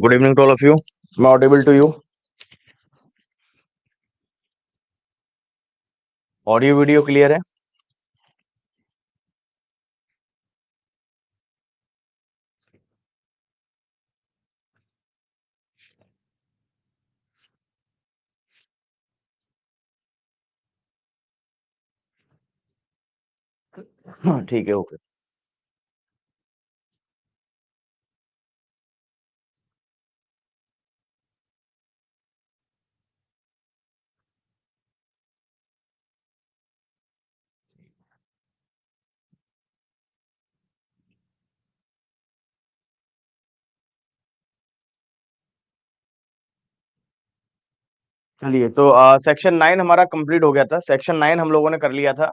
Good evening to all of you. मैं audible to you? Audio video clear है? हाँ, ठीक है, ओके। चलिए, तो सेक्शन 9 हमारा कंप्लीट हो गया था। सेक्शन 9 हम लोगों ने कर लिया था।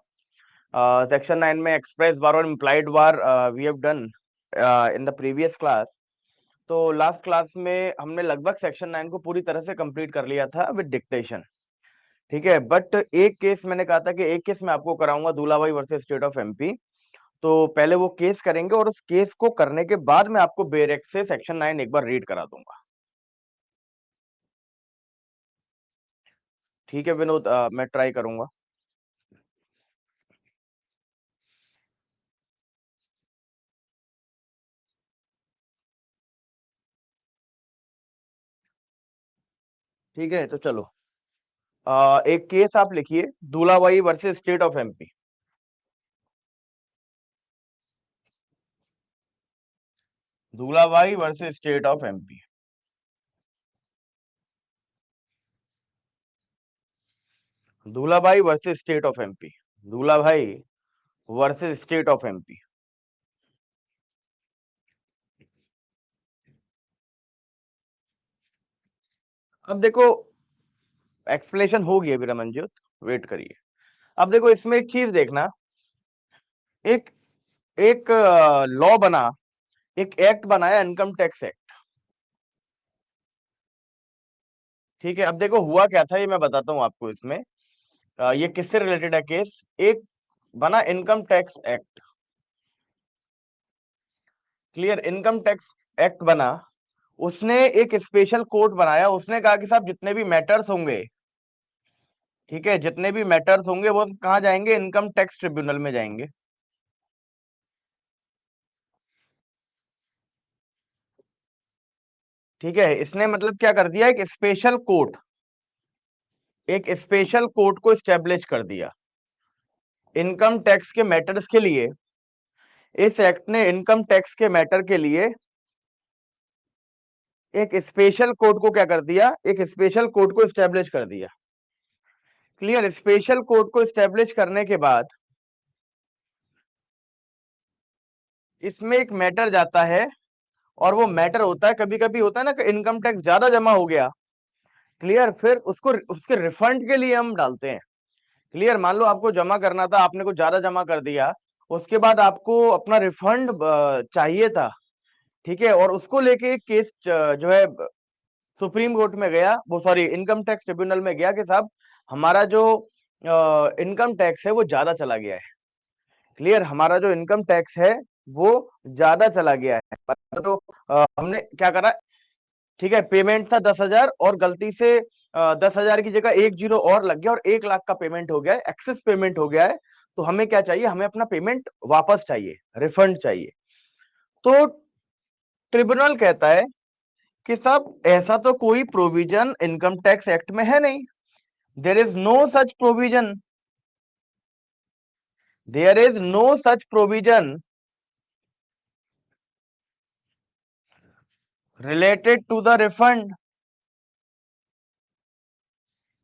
सेक्शन 9 में एक्सप्रेस बार और implied bar we have done in the previous class. तो लास्ट क्लास में हमने लगभग सेक्शन 9 को पूरी तरह से कंप्लीट कर लिया था विद डिक्टेशन। ठीक है, बट एक केस मैंने कहा था कि एक केस मैं आपको कराऊंगा, दूल्हाभाई वर्सेस स्टेट ऑफ एमपी। तो पहले वो केस करेंगे और उस केस को करने के बाद मैं आपको बेरेक से सेक्शन 9 एक बार रीड करा दूंगा। ठीक है विनोद, मैं ट्राई करूंगा। ठीक है, तो चलो, एक केस आप लिखिए, Dhulabhai versus state of MP. Dhulabhai versus state of MP. Dhulabhai versus state of MP. Dhulabhai versus state of MP. अब देखो, एक्सप्लेनेशन होगी अभी रमनजीत, वेट करिए। अब देखो, इसमें एक चीज देखना, एक एक लॉ बना, एक एक्ट बनाया, इनकम टैक्स एक्ट। ठीक है, अब देखो हुआ क्या था, ये मैं बताता हूं आपको। इसमें ये किससे रिलेटेड है केस? एक बना income tax act. Clear, income tax act बना, उसने एक स्पेशल कोर्ट बनाया। उसने कहा कि साहब जितने भी मैटर्स होंगे, ठीक है, जितने भी मैटर्स होंगे वो कहाँ जाएंगे? इनकम टैक्स ट्रिब्यूनल में जाएंगे। ठीक है, इसने मतलब क्या कर दिया, एक स्पेशल कोर्ट, एक स्पेशल कोर्ट को स्टेब्लिश कर दिया इनकम टैक्स के मैटर्स के लिए। इस एक्ट ने इनकम टैक्स के मैटर के लिए एक स्पेशल कोर्ट को क्या कर दिया? एक स्पेशल कोर्ट को स्टेब्लिश कर दिया। क्लियर, स्पेशल कोर्ट को स्टेब्लिश करने के बाद इसमें एक मैटर जाता है, और वो मैटर होता है, कभी कभी होता है ना कि इनकम टैक्स ज्यादा जमा हो गया। क्लियर, फिर उसको उसके रिफंड के लिए हम डालते हैं। क्लियर, मान लो आपको जमा करना था, आपने कुछ ज्यादा जमा कर दिया, उसके बाद आपको अपना रिफंड चाहिए था। ठीक है, और उसको लेके एक केस जो है सुप्रीम कोर्ट में गया, वो सॉरी इनकम टैक्स ट्रिब्यूनल में गया कि साहब हमारा जो इनकम टैक्स है वो ज्यादा चला गया है। क्लियर, हमारा जो इनकम टैक्स है वो ज्यादा चला गया है। तो हमने क्या करा? ठीक है, पेमेंट था 10,000 और गलती से 10,000 की जगह एक जीरो और लग गया और 1 लाख का पेमेंट हो गया है, एक्सेस पेमेंट हो गया है। तो हमें क्या चाहिए? हमें अपना पेमेंट वापस चाहिए, रिफंड चाहिए। तो ट्रिब्यूनल कहता है कि साहब ऐसा तो कोई प्रोविजन इनकम टैक्स एक्ट में है नहीं। There is no such provision, there is no such provision related to the refund.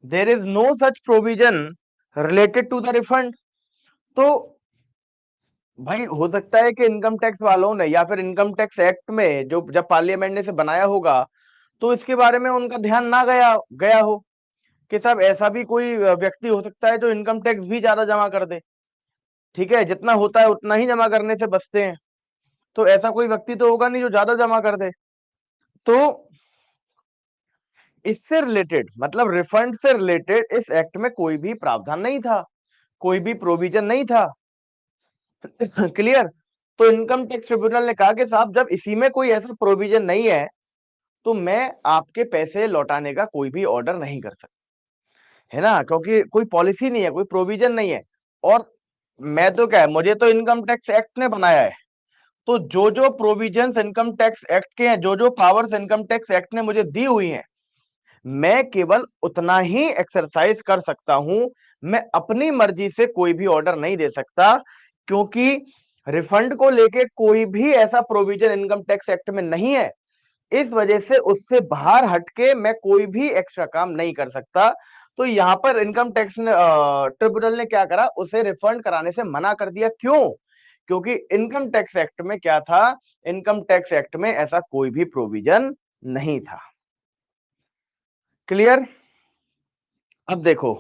There is no such provision related to the refund. तो भाई हो सकता है कि इनकम टैक्स वालों ने या फिर इनकम टैक्स एक्ट में जो जब पार्लियामेंट ने इसे बनाया होगा तो इसके बारे में उनका ध्यान ना गया गया हो कि साहब ऐसा भी कोई व्यक्ति हो सकता है जो इनकम टैक्स भी ज्यादा जमा कर दे। ठीक है, जितना होता है उतना ही जमा करने से बचते हैं, तो ऐसा कोई व्यक्ति तो होगा नहीं जो ज्यादा जमा कर दे। तो इससे रिलेटेड मतलब रिफंड से रिलेटेड इस एक्ट में कोई भी प्रावधान नहीं था, कोई भी प्रोविजन नहीं था। क्लियर। तो इनकम टैक्स ट्रिब्यूनल ने कहा कि साहब जब इसी में कोई ऐसा प्रोविजन नहीं है तो मैं आपके पैसे लौटाने का कोई भी ऑर्डर नहीं कर सकता, है ना, क्योंकि कोई पॉलिसी नहीं है, कोई प्रोविजन नहीं है। और मैं तो क्या है, मुझे तो इनकम टैक्स एक्ट ने बनाया है, तो जो जो प्रोविजंस इनकम टैक्स एक्ट के हैं, जो जो पावर्स इनकम टैक्स एक्ट ने मुझे दी हुई हैं, मैं केवल उतना ही एक्सरसाइज कर सकता हूं। मैं अपनी मर्जी से कोई भी ऑर्डर नहीं दे सकता, क्योंकि रिफंड को लेके कोई भी ऐसा प्रोविजन इनकम टैक्स एक्ट में नहीं है। इस वजह से उससे बाहर हटके मैं कोई भी एक्स्ट्रा काम नहीं कर सकता। तो यहां पर इनकम टैक्स ट्रिब्यूनल ने क्या करा, उसे रिफंड कराने से मना कर दिया। क्यों? क्योंकि इनकम टैक्स एक्ट में क्या था, इनकम टैक्स एक्ट में ऐसा कोई भी प्रोविजन नहीं था। क्लियर। अब देखो,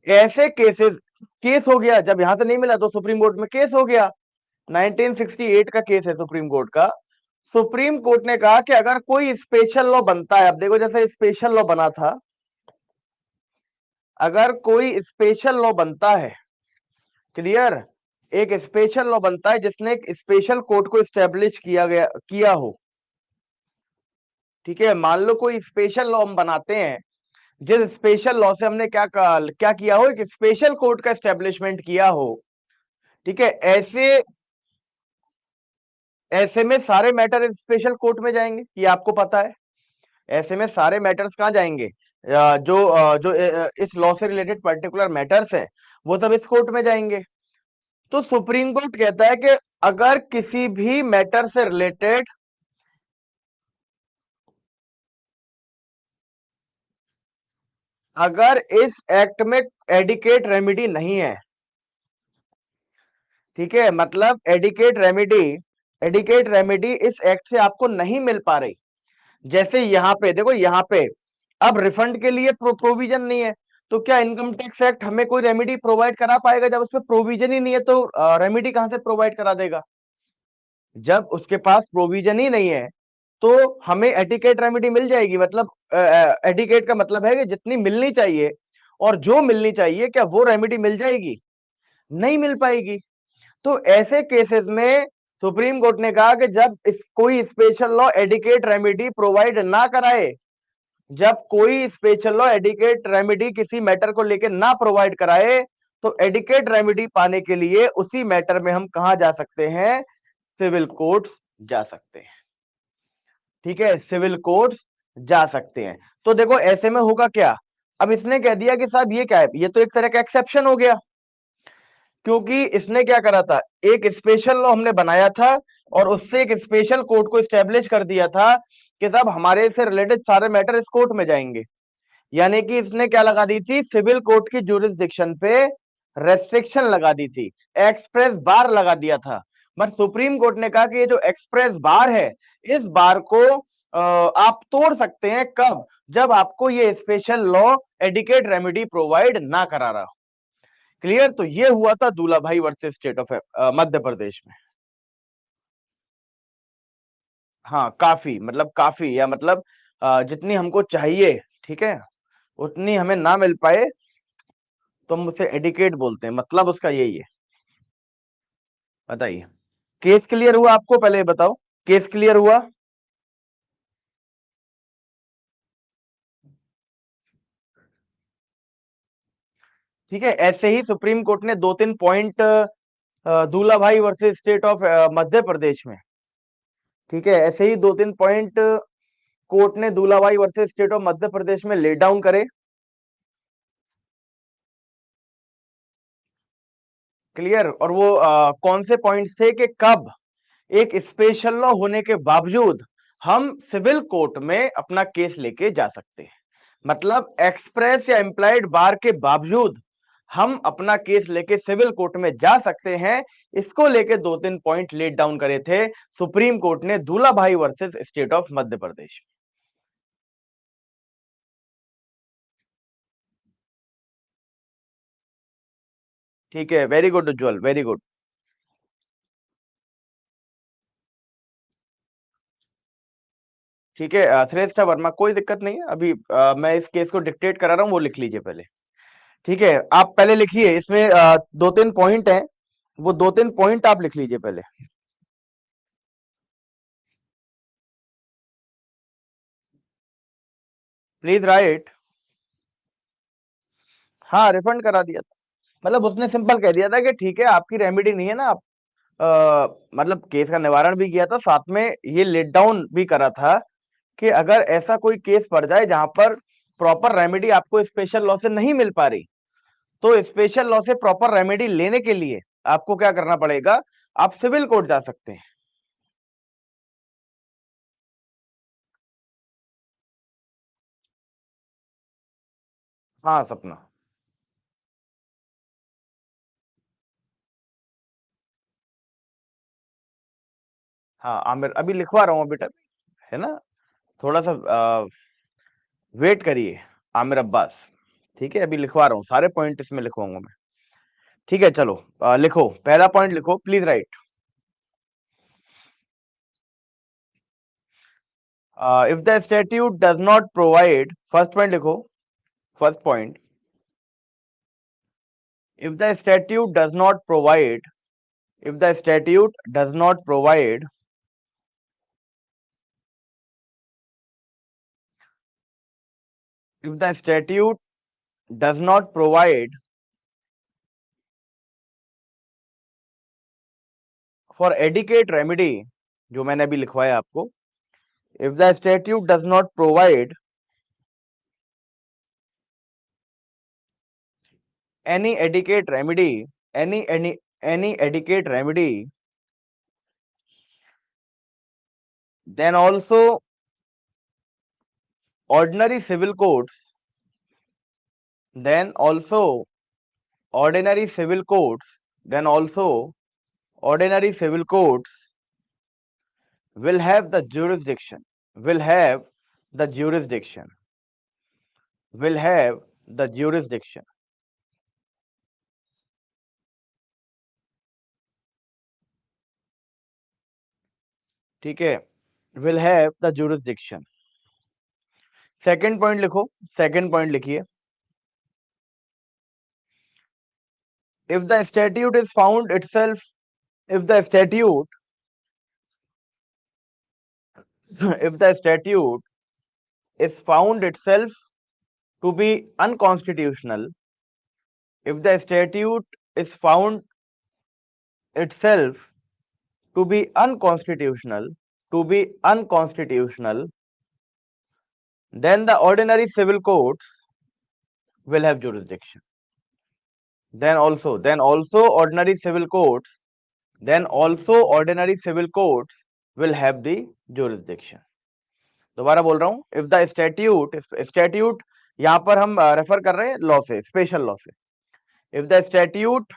ऐसे केस हो गया, जब यहां से नहीं मिला तो सुप्रीम कोर्ट में केस हो गया। 1968 का केस है सुप्रीम कोर्ट का। सुप्रीम कोर्ट ने कहा कि अगर कोई स्पेशल लॉ बनता है, अब देखो जैसे स्पेशल लॉ बना था, अगर कोई स्पेशल लॉ बनता है, क्लियर, एक स्पेशल लॉ बनता है जिसने एक स्पेशल कोर्ट को स्टैब्लिश किया हो। ठीक है, मान लो कोई स्पेशल लॉ हम बनाते हैं, जिस स्पेशल लॉ से हमने क्या किया हो, एक स्पेशल कोर्ट का एस्टेब्लिशमेंट किया हो। ठीक है, ऐसे ऐसे में सारे मैटर इस स्पेशल कोर्ट में जाएंगे, ये आपको पता है। ऐसे में सारे मैटर्स कहां जाएंगे, जो इस लॉ से रिलेटेड पर्टिकुलर मैटर्स हैं वो सब इस कोर्ट में जाएंगे। तो सुप्रीम कोर्ट कहता है कि अगर किसी भी मैटर से रिलेटेड, अगर इस एक्ट में एडिकेट रेमेडी नहीं है, ठीक है, मतलब एडिकेट रेमेडी इस एक्ट से आपको नहीं मिल पा रही। जैसे यहां पे देखो, यहां पे अब रिफंड के लिए प्रोविजन नहीं है, तो क्या इनकम टैक्स एक्ट हमें कोई रेमेडी प्रोवाइड करा पाएगा? जब उसमें प्रोविजन ही नहीं है तो रेमेडी कहां से प्रोवाइड करा देगा? जब उसके पास प्रोविजन ही नहीं है तो हमें एडिकेट रेमेडी मिल जाएगी, मतलब एडिकेट का मतलब है कि जितनी मिलनी चाहिए, और जो मिलनी चाहिए क्या वो रेमेडी मिल जाएगी? नहीं मिल पाएगी। तो ऐसे केसेस में सुप्रीम कोर्ट ने कहा कि जब कोई special law adequate remedy provide ना कराए, जब कोई स्पेशल लॉ एडिकेट रेमेडी किसी मैटर को लेकर ना प्रोवाइड कराए, तो एडिकेट रेमेडी पाने के लिए उसी मैटर में हम कहा जा सकते हैं, सिविल कोर्ट्स जा सकते हैं। ठीक है, सिविल कोर्ट्स जा सकते हैं। तो देखो ऐसे में होगा क्या, अब इसने कह दिया कि साहब ये क्या है, ये तो एक तरह का एक्सेप्शन हो गया, क्योंकि इसने क्या करा था, एक स्पेशल लॉ हमने बनाया था और उससे एक स्पेशल कोर्ट को स्टैब्लिश कर दिया था कि साहब हमारे से रिलेटेड सारे मैटर इस कोर्ट में जाएंगे। यानी कि इसने क्या लगा दी थी, सिविल कोर्ट की ज्यूरिसडिक्शन पे रेस्ट्रिक्शन लगा दी थी, एक्सप्रेस बार लगा दिया था। बट सुप्रीम कोर्ट ने कहा कि ये जो एक्सप्रेस बार है, इस बार को आप तोड़ सकते हैं कब, जब आपको ये special law adequate remedy provide ना करा रहा हो। क्लियर। तो ये हुआ था दूल्हा भाई versus state of Madhya Pradesh में। हाँ काफी, मतलब काफी, या मतलब जितनी हमको चाहिए, ठीक है, उतनी हमें ना मिल पाए तो हम उसे एडिकेट बोलते हैं, मतलब उसका यही है। बताइए, केस क्लियर हुआ आपको? पहले ये बताओ, केस क्लियर हुआ? ठीक है, ऐसे ही सुप्रीम कोर्ट ने दो तीन पॉइंट दूल्हा भाई versus state of Madhya Pradesh में, ठीक है, ऐसे ही दो तीन पॉइंट कोर्ट ने दूल्हा भाई versus state of Madhya Pradesh में ले डाउन करे। क्लियर। और वो कौन से पॉइंट्स थे कि कब एक स्पेशल लॉ होने के बावजूद हम सिविल कोर्ट में अपना केस लेके जा सकते हैं, मतलब एक्सप्रेस या इंप्लाइड बार के बावजूद हम अपना केस लेके सिविल कोर्ट में जा सकते हैं। इसको लेके 2-3 पॉइंट लेट डाउन करे थे सुप्रीम कोर्ट ने दूल्हा भाई versus state of Madhya Pradesh. ठीक है, वेरी गुड उज्जवल, वेरी गुड। ठीक है, श्रेष्ठ वर्मा, कोई दिक्कत नहीं है। अभी मैं इस केस को डिक्टेट करा रहा हूं, वो लिख लीजिए पहले। ठीक है, आप पहले लिखिए, इसमें 2-3 पॉइंट हैं, वो 2-3 पॉइंट आप लिख लीजिए पहले। Please right. हाँ, रिफंड करा दिया था। मतलब उसने सिंपल कह दिया था कि ठीक है, आपकी रेमेडी नहीं है ना, आप मतलब केस का निवारण भी किया था, साथ में ये लेट डाउन भी करा था कि अगर ऐसा कोई केस पड़ जाए जहां पर प्रॉपर रेमेडी आपको स्पेशल लॉ से नहीं मिल पा रही, तो स्पेशल लॉ से प्रॉपर रेमेडी लेने के लिए आपको क्या करना पड़ेगा, आप सिविल कोर्ट जा सकते हैं। हाँ सपना। हाँ आमिर, अभी लिखवा रहा हूँ बेटा, है ना, थोड़ा सा वेट करिए। आमिर अब्बास। ठीक है, अभी लिखवा रहा हूँ, सारे पॉइंट इसमें लिखवाऊंगा मैं। ठीक है, चलो लिखो, पहला पॉइंट लिखो, please write. If the statute does not provide, first point लिखो, first point, if the statute does not provide, if the statute does not provide, if the statute does not provide for adequate remedy, जो मैंने अभी लिखवाया आपको, if the statute does not provide any adequate remedy, any adequate remedy, then also ordinary civil courts, then also ordinary civil courts, then also ordinary civil courts will have the jurisdiction, will have the jurisdiction, will have the jurisdiction. ठीक है, will have the jurisdiction. Second point लिखो, second point लिखिए, if the statute is found itself, if the statute, if the statute is found itself to be unconstitutional, if the statute is found itself to be unconstitutional, to be unconstitutional, then the ordinary civil courts will have jurisdiction. Then also ordinary civil courts, then also ordinary civil courts will have the jurisdiction. दोबारा बोल रहा हूं, if the statute, statute यहां पर हम refer कर रहे हैं लॉ से, स्पेशल लॉ से। If the statute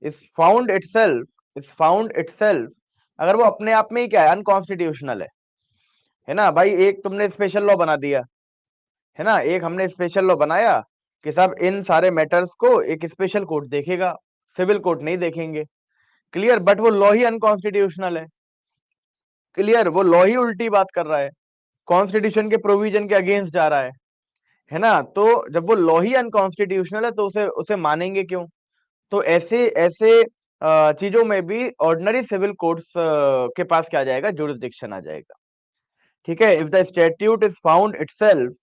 is found itself, is found itself, अगर वो अपने आप में ही क्या है, अनकॉन्स्टिट्यूशनल है ना भाई, एक तुमने स्पेशल लॉ बना दिया, है ना, एक हमने स्पेशल लॉ बनाया कि साहब इन सारे मैटर्स को एक स्पेशल कोर्ट देखेगा, सिविल कोर्ट नहीं देखेंगे। क्लियर, बट वो लॉ ही अनकॉन्स्टिट्यूशनल है। क्लियर, वो लॉ ही उल्टी बात कर रहा है, कॉन्स्टिट्यूशन के प्रोविजन के अगेंस्ट जा रहा है ना, तो जब वो लॉ ही अनकॉन्स्टिट्यूशनल है तो उसे उसे मानेंगे क्यों। तो ऐसे ऐसे चीजों में भी ऑर्डिनरी सिविल कोर्ट्स के पास क्या आ जाएगा, जुरिस्डिक्शन आ जाएगा। ठीक है, if the statute is found itself,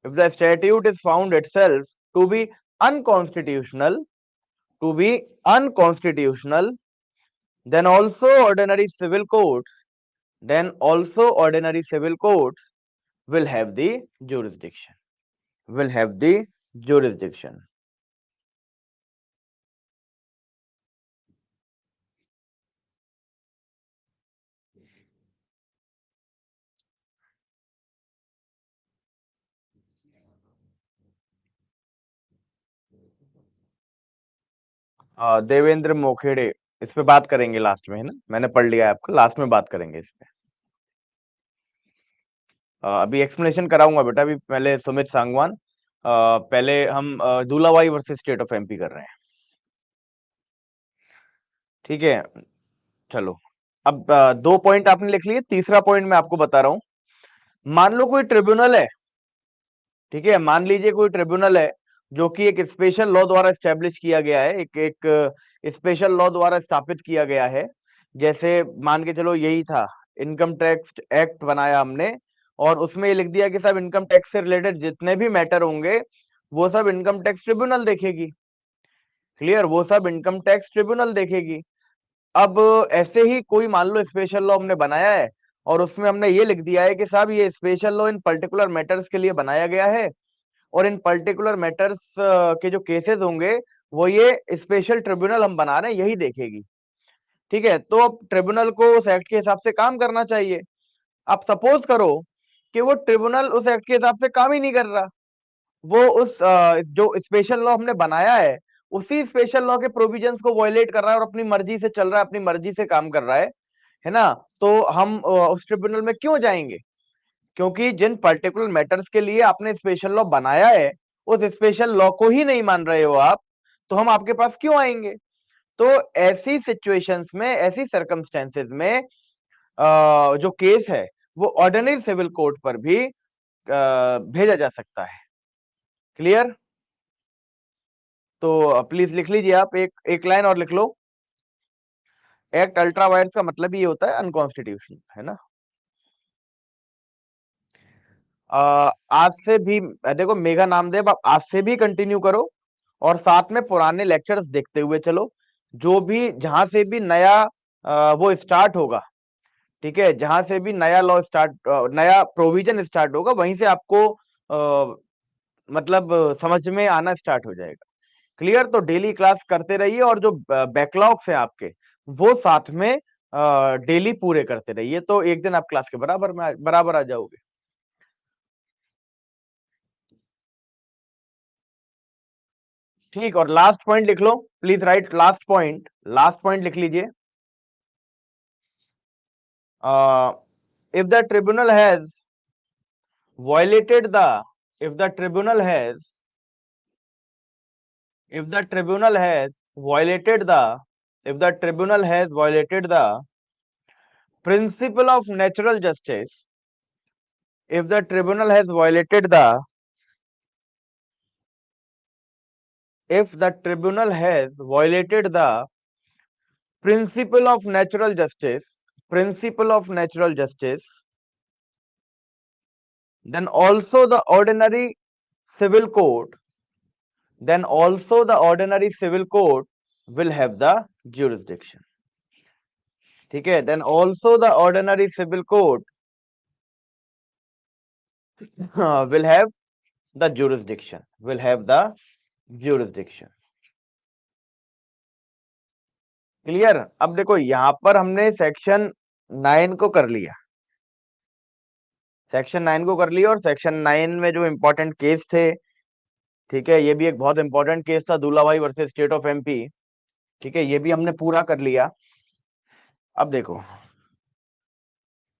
if the statute is found itself to be unconstitutional, to be unconstitutional, then also ordinary civil courts, then also ordinary civil courts will have the jurisdiction, will have the jurisdiction. Devendra Mokhede, इस पे बात करेंगे last में, है ना, मैंने पढ़ लिया है आपका, लास्ट में बात करेंगे इस पे। अभी एक्सप्लेनेशन कराऊंगा बेटा, अभी पहले सुमित सांगवान, पहले हम दूलाबाई वर्सेस स्टेट ऑफ एमपी कर रहे हैं, ठीक है। चलो, अब 2 पॉइंट आपने लिख लिए, तीसरा पॉइंट मैं आपको बता रहा हूं। मान लो कोई ट्रिब्यूनल है, ठीक है, मान लीजिए कोई ट्रिब्यूनल है जो कि एक स्पेशल लॉ द्वारा स्टैब्लिश किया गया है, एक एक स्पेशल लॉ द्वारा स्थापित किया गया है। जैसे मान के चलो यही था, इनकम टैक्स एक्ट बनाया हमने, और उसमें ये लिख दिया कि सब इनकम टैक्स से रिलेटेड जितने भी मैटर होंगे वो सब इनकम टैक्स ट्रिब्यूनल देखेगी। क्लियर, वो सब इनकम टैक्स ट्रिब्यूनल देखेगी। अब ऐसे ही कोई मान लो स्पेशल लॉ हमने बनाया है, और उसमें हमने ये लिख दिया है कि साहब ये special law in particular matters के लिए बनाया गया है, और इन पर्टिकुलर मैटर्स के जो केसेस होंगे वो ये स्पेशल ट्रिब्यूनल हम बना रहे हैं यही देखेगी। ठीक है, तो अब ट्रिब्यूनल को उस एक्ट के हिसाब से काम करना चाहिए। अब सपोज करो कि वो ट्रिब्यूनल उस एक्ट के हिसाब से काम ही नहीं कर रहा, वो उस जो स्पेशल लॉ हमने बनाया है उसी स्पेशल लॉ के प्रोविजंस को वायलेट कर रहा है और अपनी मर्जी से चल रहा है, अपनी मर्जी से काम कर रहा है ना, तो हम उस ट्रिब्यूनल में क्यों जाएंगे? क्योंकि जिन पर्टिकुलर मैटर्स के लिए आपने स्पेशल लॉ बनाया है उस स्पेशल लॉ को ही नहीं मान रहे हो आप, तो हम आपके पास क्यों आएंगे? तो ऐसी सिचुएशंस में, ऐसी सर्कमस्टेंसेस में जो केस है वो ऑर्डिनरी सिविल कोर्ट पर भी भेजा जा सकता है। क्लियर? तो प्लीज लिख लीजिए आप, एक एक लाइन और लिख लो। एक्ट अल्ट्रा वायर्स का मतलब ये होता है अनकॉन्स्टिट्यूशनल, है ना। आज से भी देखो, मेघा नामदेव, आप आज से भी कंटिन्यू करो और साथ में पुराने लेक्चर्स देखते हुए चलो। जो भी जहां से भी नया वो स्टार्ट होगा, ठीक है, जहां से भी नया लॉ स्टार्ट, नया प्रोविजन स्टार्ट होगा, वहीं से आपको मतलब समझ में आना स्टार्ट हो जाएगा। क्लियर? तो डेली क्लास करते रहिए, और जो बैकलॉग्स हैं आपके वो साथ में डेली पूरे करते रहिए, तो एक दिन आप क्लास के बराबर आ जाओगे। ठीक, और लास्ट पॉइंट लिख लो, please write last point, last point लिख लीजिए। If the tribunal has violated the if the tribunal has if the tribunal has violated the if the tribunal has violated the principle of natural justice, if the tribunal has violated the if the tribunal has violated the principle of natural justice, principle of natural justice, then also the ordinary civil court, then also the ordinary civil court will have the jurisdiction. ठीक है, then also the ordinary civil court will have the jurisdiction, will have the jurisdiction. Clear? अब देखो यहां पर हमने section 9 को कर लिया, सेक्शन 9 को कर लिया, और सेक्शन 9 में जो इंपॉर्टेंट केस थे, ठीक है, ये भी एक बहुत इंपॉर्टेंट केस था, दूलाभाई वर्सेस स्टेट ऑफ एमपी, ठीक है, ये भी हमने पूरा कर लिया। अब देखो,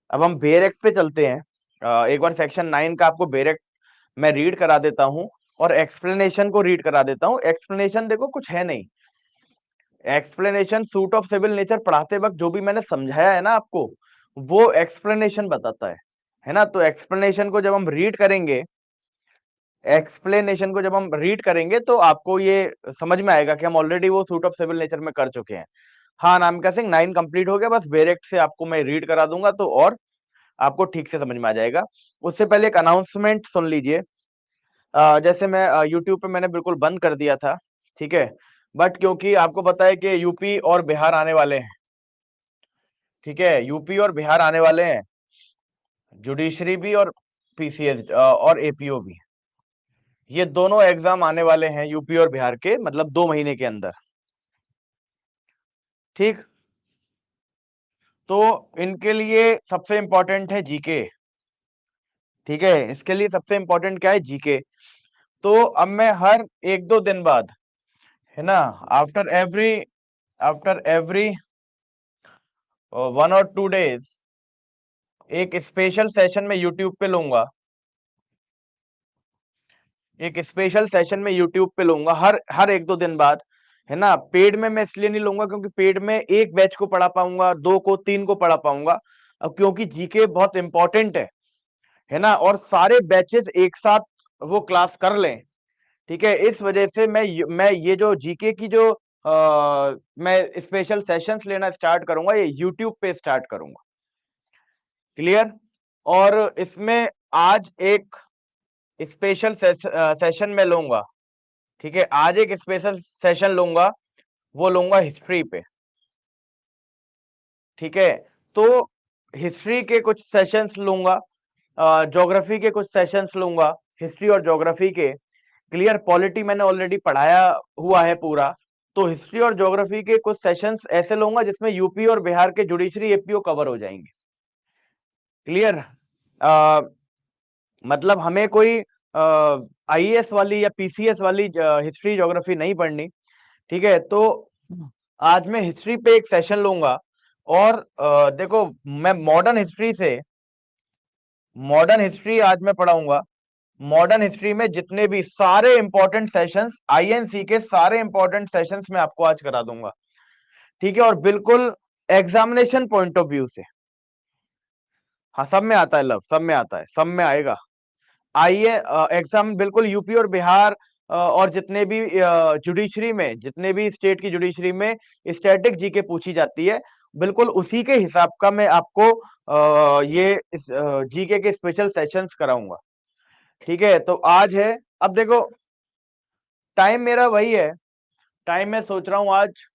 अब हम बेयर एक्ट पे चलते हैं। एक बार सेक्शन 9 का आपको बेयर एक्ट मैं रीड करा देता हूं, और एक्सप्लेनेशन को रीड करा देता हूं। एक्सप्लेनेशन देखो कुछ है नहीं, explanation suit of civil nature पढ़ाते वक्त जो भी मैंने समझाया है ना आपको, वो एक्सप्लेनेशन बताता है ना। तो एक्सप्लेनेशन को जब हम रीड करेंगे, एक्सप्लेनेशन को जब हम रीड करेंगे तो आपको ये समझ में आएगा कि हम ऑलरेडी वो सूट ऑफ सिविल नेचर में कर चुके हैं। हाँ, नामिका सिंह 9 कंप्लीट हो गया, बस बेरेक्ट से आपको मैं रीड करा दूंगा तो और आपको ठीक से समझ में आ जाएगा। उससे पहले एक अनाउंसमेंट सुन लीजिए। जैसे मैं यूट्यूब पे मैंने बिल्कुल बंद कर दिया था, ठीक है, बट क्योंकि आपको पता है कि यूपी और बिहार आने वाले हैं, ठीक है, यूपी और बिहार आने वाले हैं, जुडिशरी भी और पीसीएस और एपीओ भी, ये दोनों एग्जाम आने वाले हैं यूपी और बिहार के, मतलब 2 महीने के अंदर। ठीक, तो इनके लिए सबसे इंपॉर्टेंट है जीके, ठीक है, इसके लिए सबसे इंपॉर्टेंट क्या है? जीके। तो अब मैं हर 1-2 दिन बाद, है ना। आफ्टर एवरी 1 और 2 डेज एक स्पेशल सेशन में यूट्यूब पे लूंगा। एक स्पेशल सेशन में यूट्यूब पे लूंगा हर हर 1-2 दिन बाद। है ना, पेड में मैं इसलिए नहीं लूंगा क्योंकि पेड में एक बैच को पढ़ा पाऊंगा, 2 को 3 को पढ़ा पाऊंगा। अब क्योंकि जीके बहुत इंपॉर्टेंट है ना, और सारे बैचेस एक साथ वो क्लास कर लें। ठीक है, इस वजह से मैं ये जो जीके की जो मैं स्पेशल सेशंस लेना स्टार्ट करूंगा, ये यूट्यूब पे स्टार्ट करूंगा। क्लियर। और इसमें आज एक स्पेशल सेशन में लूंगा। ठीक है, आज एक स्पेशल सेशन लूंगा, वो लूंगा हिस्ट्री पे। ठीक है, तो हिस्ट्री के कुछ सेशंस लूंगा, ज्योग्राफी के कुछ सेशंस लूंगा, हिस्ट्री और ज्योग्राफी के। क्लियर। पॉलिटी मैंने ऑलरेडी पढ़ाया हुआ है पूरा, तो हिस्ट्री और ज्योग्राफी के कुछ सेशंस ऐसे लूंगा जिसमें यूपी और बिहार के जुडिशरी एपीओ कवर हो जाएंगे। क्लियर। मतलब हमें कोई आईएएस वाली या पीसीएस वाली हिस्ट्री ज्योग्राफी नहीं पढ़नी। ठीक है, तो आज मैं हिस्ट्री पे एक सेशन लूंगा। और देखो, मैं मॉडर्न हिस्ट्री आज मैं पढ़ाऊंगा। मॉडर्न हिस्ट्री में जितने भी सारे इंपॉर्टेंट सेशंस, आईएनसी के सारे इंपॉर्टेंट सेशंस मैं आपको आज करा दूंगा। ठीक है, और बिल्कुल एग्जामिनेशन पॉइंट ऑफ व्यू से। हाँ, सब में आता है लव, सब में आता है, सब में आएगा। आइए, एग्जाम बिल्कुल यूपी और बिहार और जितने भी जुडिशरी में, जितने भी स्टेट की जुडिशरी में स्टैटिक जीके पूछी जाती है, बिल्कुल उसी के हिसाब का मैं आपको ये इस जीके के स्पेशल सेशंस कराऊंगा। ठीक है, तो आज है। अब देखो, टाइम मेरा वही है। टाइम मैं सोच रहा हूँ आज,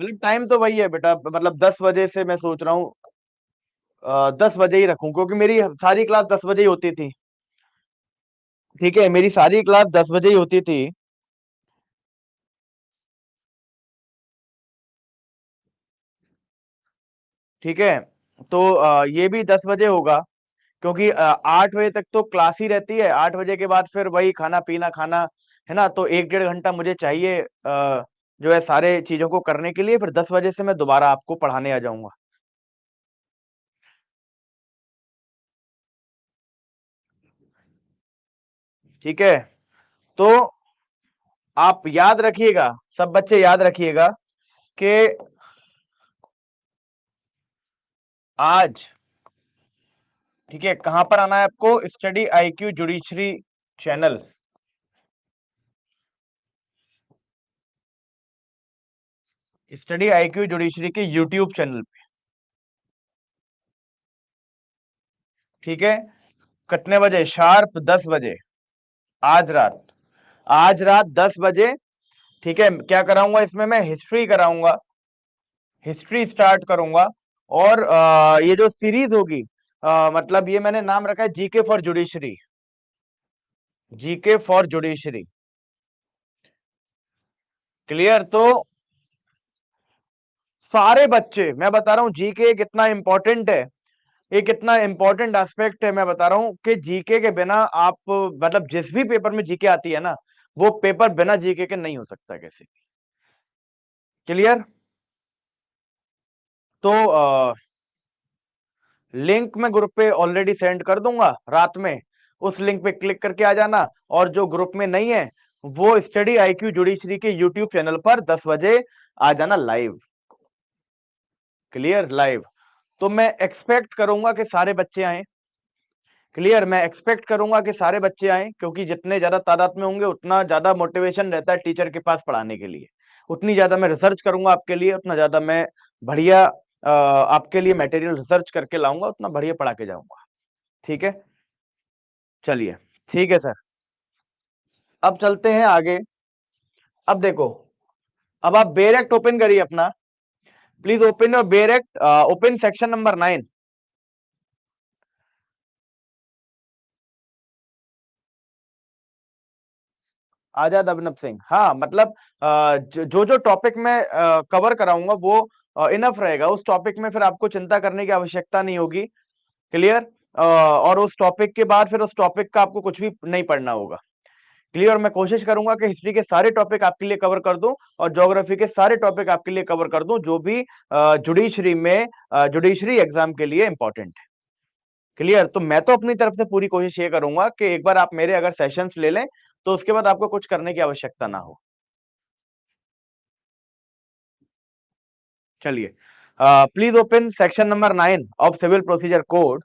मतलब टाइम तो वही है बेटा, मतलब 10 बजे से मैं सोच रहा हूँ 10 बजे ही रखूं, क्योंकि मेरी सारी क्लास 10 बजे ही होती थी। ठीक है, मेरी सारी क्लास 10 बजे ही होती थी। ठीक है, तो ये भी 10 बजे होगा, क्योंकि 8 बजे तक तो क्लास ही रहती है। 8 बजे के बाद फिर वही खाना पीना खाना, है ना, तो 1-1.5 घंटा मुझे चाहिए जो है सारे चीजों को करने के लिए। फिर 10 बजे से मैं दोबारा आपको पढ़ाने आ जाऊंगा। ठीक है, तो आप याद रखिएगा, सब बच्चे याद रखिएगा कि आज, ठीक है, कहां पर आना है आपको? Study IQ judiciary channel. Study IQ judiciary के यूट्यूब चैनल पे। ठीक है, कितने बजे? शार्प 10 बजे। आज रात, आज रात 10 बजे। ठीक है, क्या कराऊंगा इसमें? मैं हिस्ट्री कराऊंगा, हिस्ट्री स्टार्ट करूंगा। और ये जो सीरीज होगी, मतलब ये मैंने नाम रखा है GK for judiciary. GK for judiciary. Clear. तो सारे बच्चे, मैं बता रहा हूं जीके कितना इंपॉर्टेंट है, एक इतना इंपॉर्टेंट एस्पेक्ट है। मैं बता रहा हूं कि जीके के बिना आप, मतलब जिस भी पेपर में जीके आती है ना, वो पेपर बिना जीके के नहीं हो सकता कैसे। क्लियर। तो लिंक मैं ग्रुप पे ऑलरेडी सेंड कर दूंगा रात में। उस लिंक पे क्लिक करके आ जाना, और जो ग्रुप में नहीं है वो स्टडी आईक्यू जुडिशरी के यूट्यूब चैनल पर 10 बजे आ जाना लाइव। Clear, live. तो मैं एक्सपेक्ट करूंगा कि सारे बच्चे आए। क्लियर, मैं एक्सपेक्ट करूंगा कि सारे बच्चे आए, क्योंकि जितने ज्यादा तादाद में होंगे उतना ज्यादा मोटिवेशन रहता है टीचर के पास पढ़ाने के लिए। उतनी ज्यादा मैं रिसर्च करूंगा आपके लिए, उतना ज्यादा मैं बढ़िया आपके लिए मटेरियल रिसर्च करके लाऊंगा, उतना बढ़िया पढ़ा के जाऊंगा। ठीक है, चलिए, ठीक है सर। अब चलते हैं आगे। अब देखो, अब आप बेरेक्ट ओपन करिए अपना। Please open your बेरेक्ट, open section number 9। आजाद अभिनव सिंह। हाँ, मतलब जो जो टॉपिक मैं कवर कराऊंगा वो इनफ रहेगा। उस टॉपिक में फिर आपको चिंता करने की आवश्यकता नहीं होगी। क्लियर। और उस टॉपिक के बाद फिर उस टॉपिक का आपको कुछ भी नहीं पढ़ना होगा। क्लियर। मैं कोशिश करूंगा कि हिस्ट्री के सारे टॉपिक आपके लिए कवर कर दूं और ज्योग्राफी के सारे टॉपिक आपके लिए कवर कर दूं जो भी जुडिशरी में जुडिशरी एग्जाम के लिए इंपॉर्टेंट है। क्लियर। तो मैं तो अपनी तरफ से पूरी कोशिश ये करूंगा कि एक बार आप मेरे अगर सेशंस ले लें तो उसके बाद आपको कुछ करने की आवश्यकता ना हो। चलिए, please open section number 9 of civil procedure code.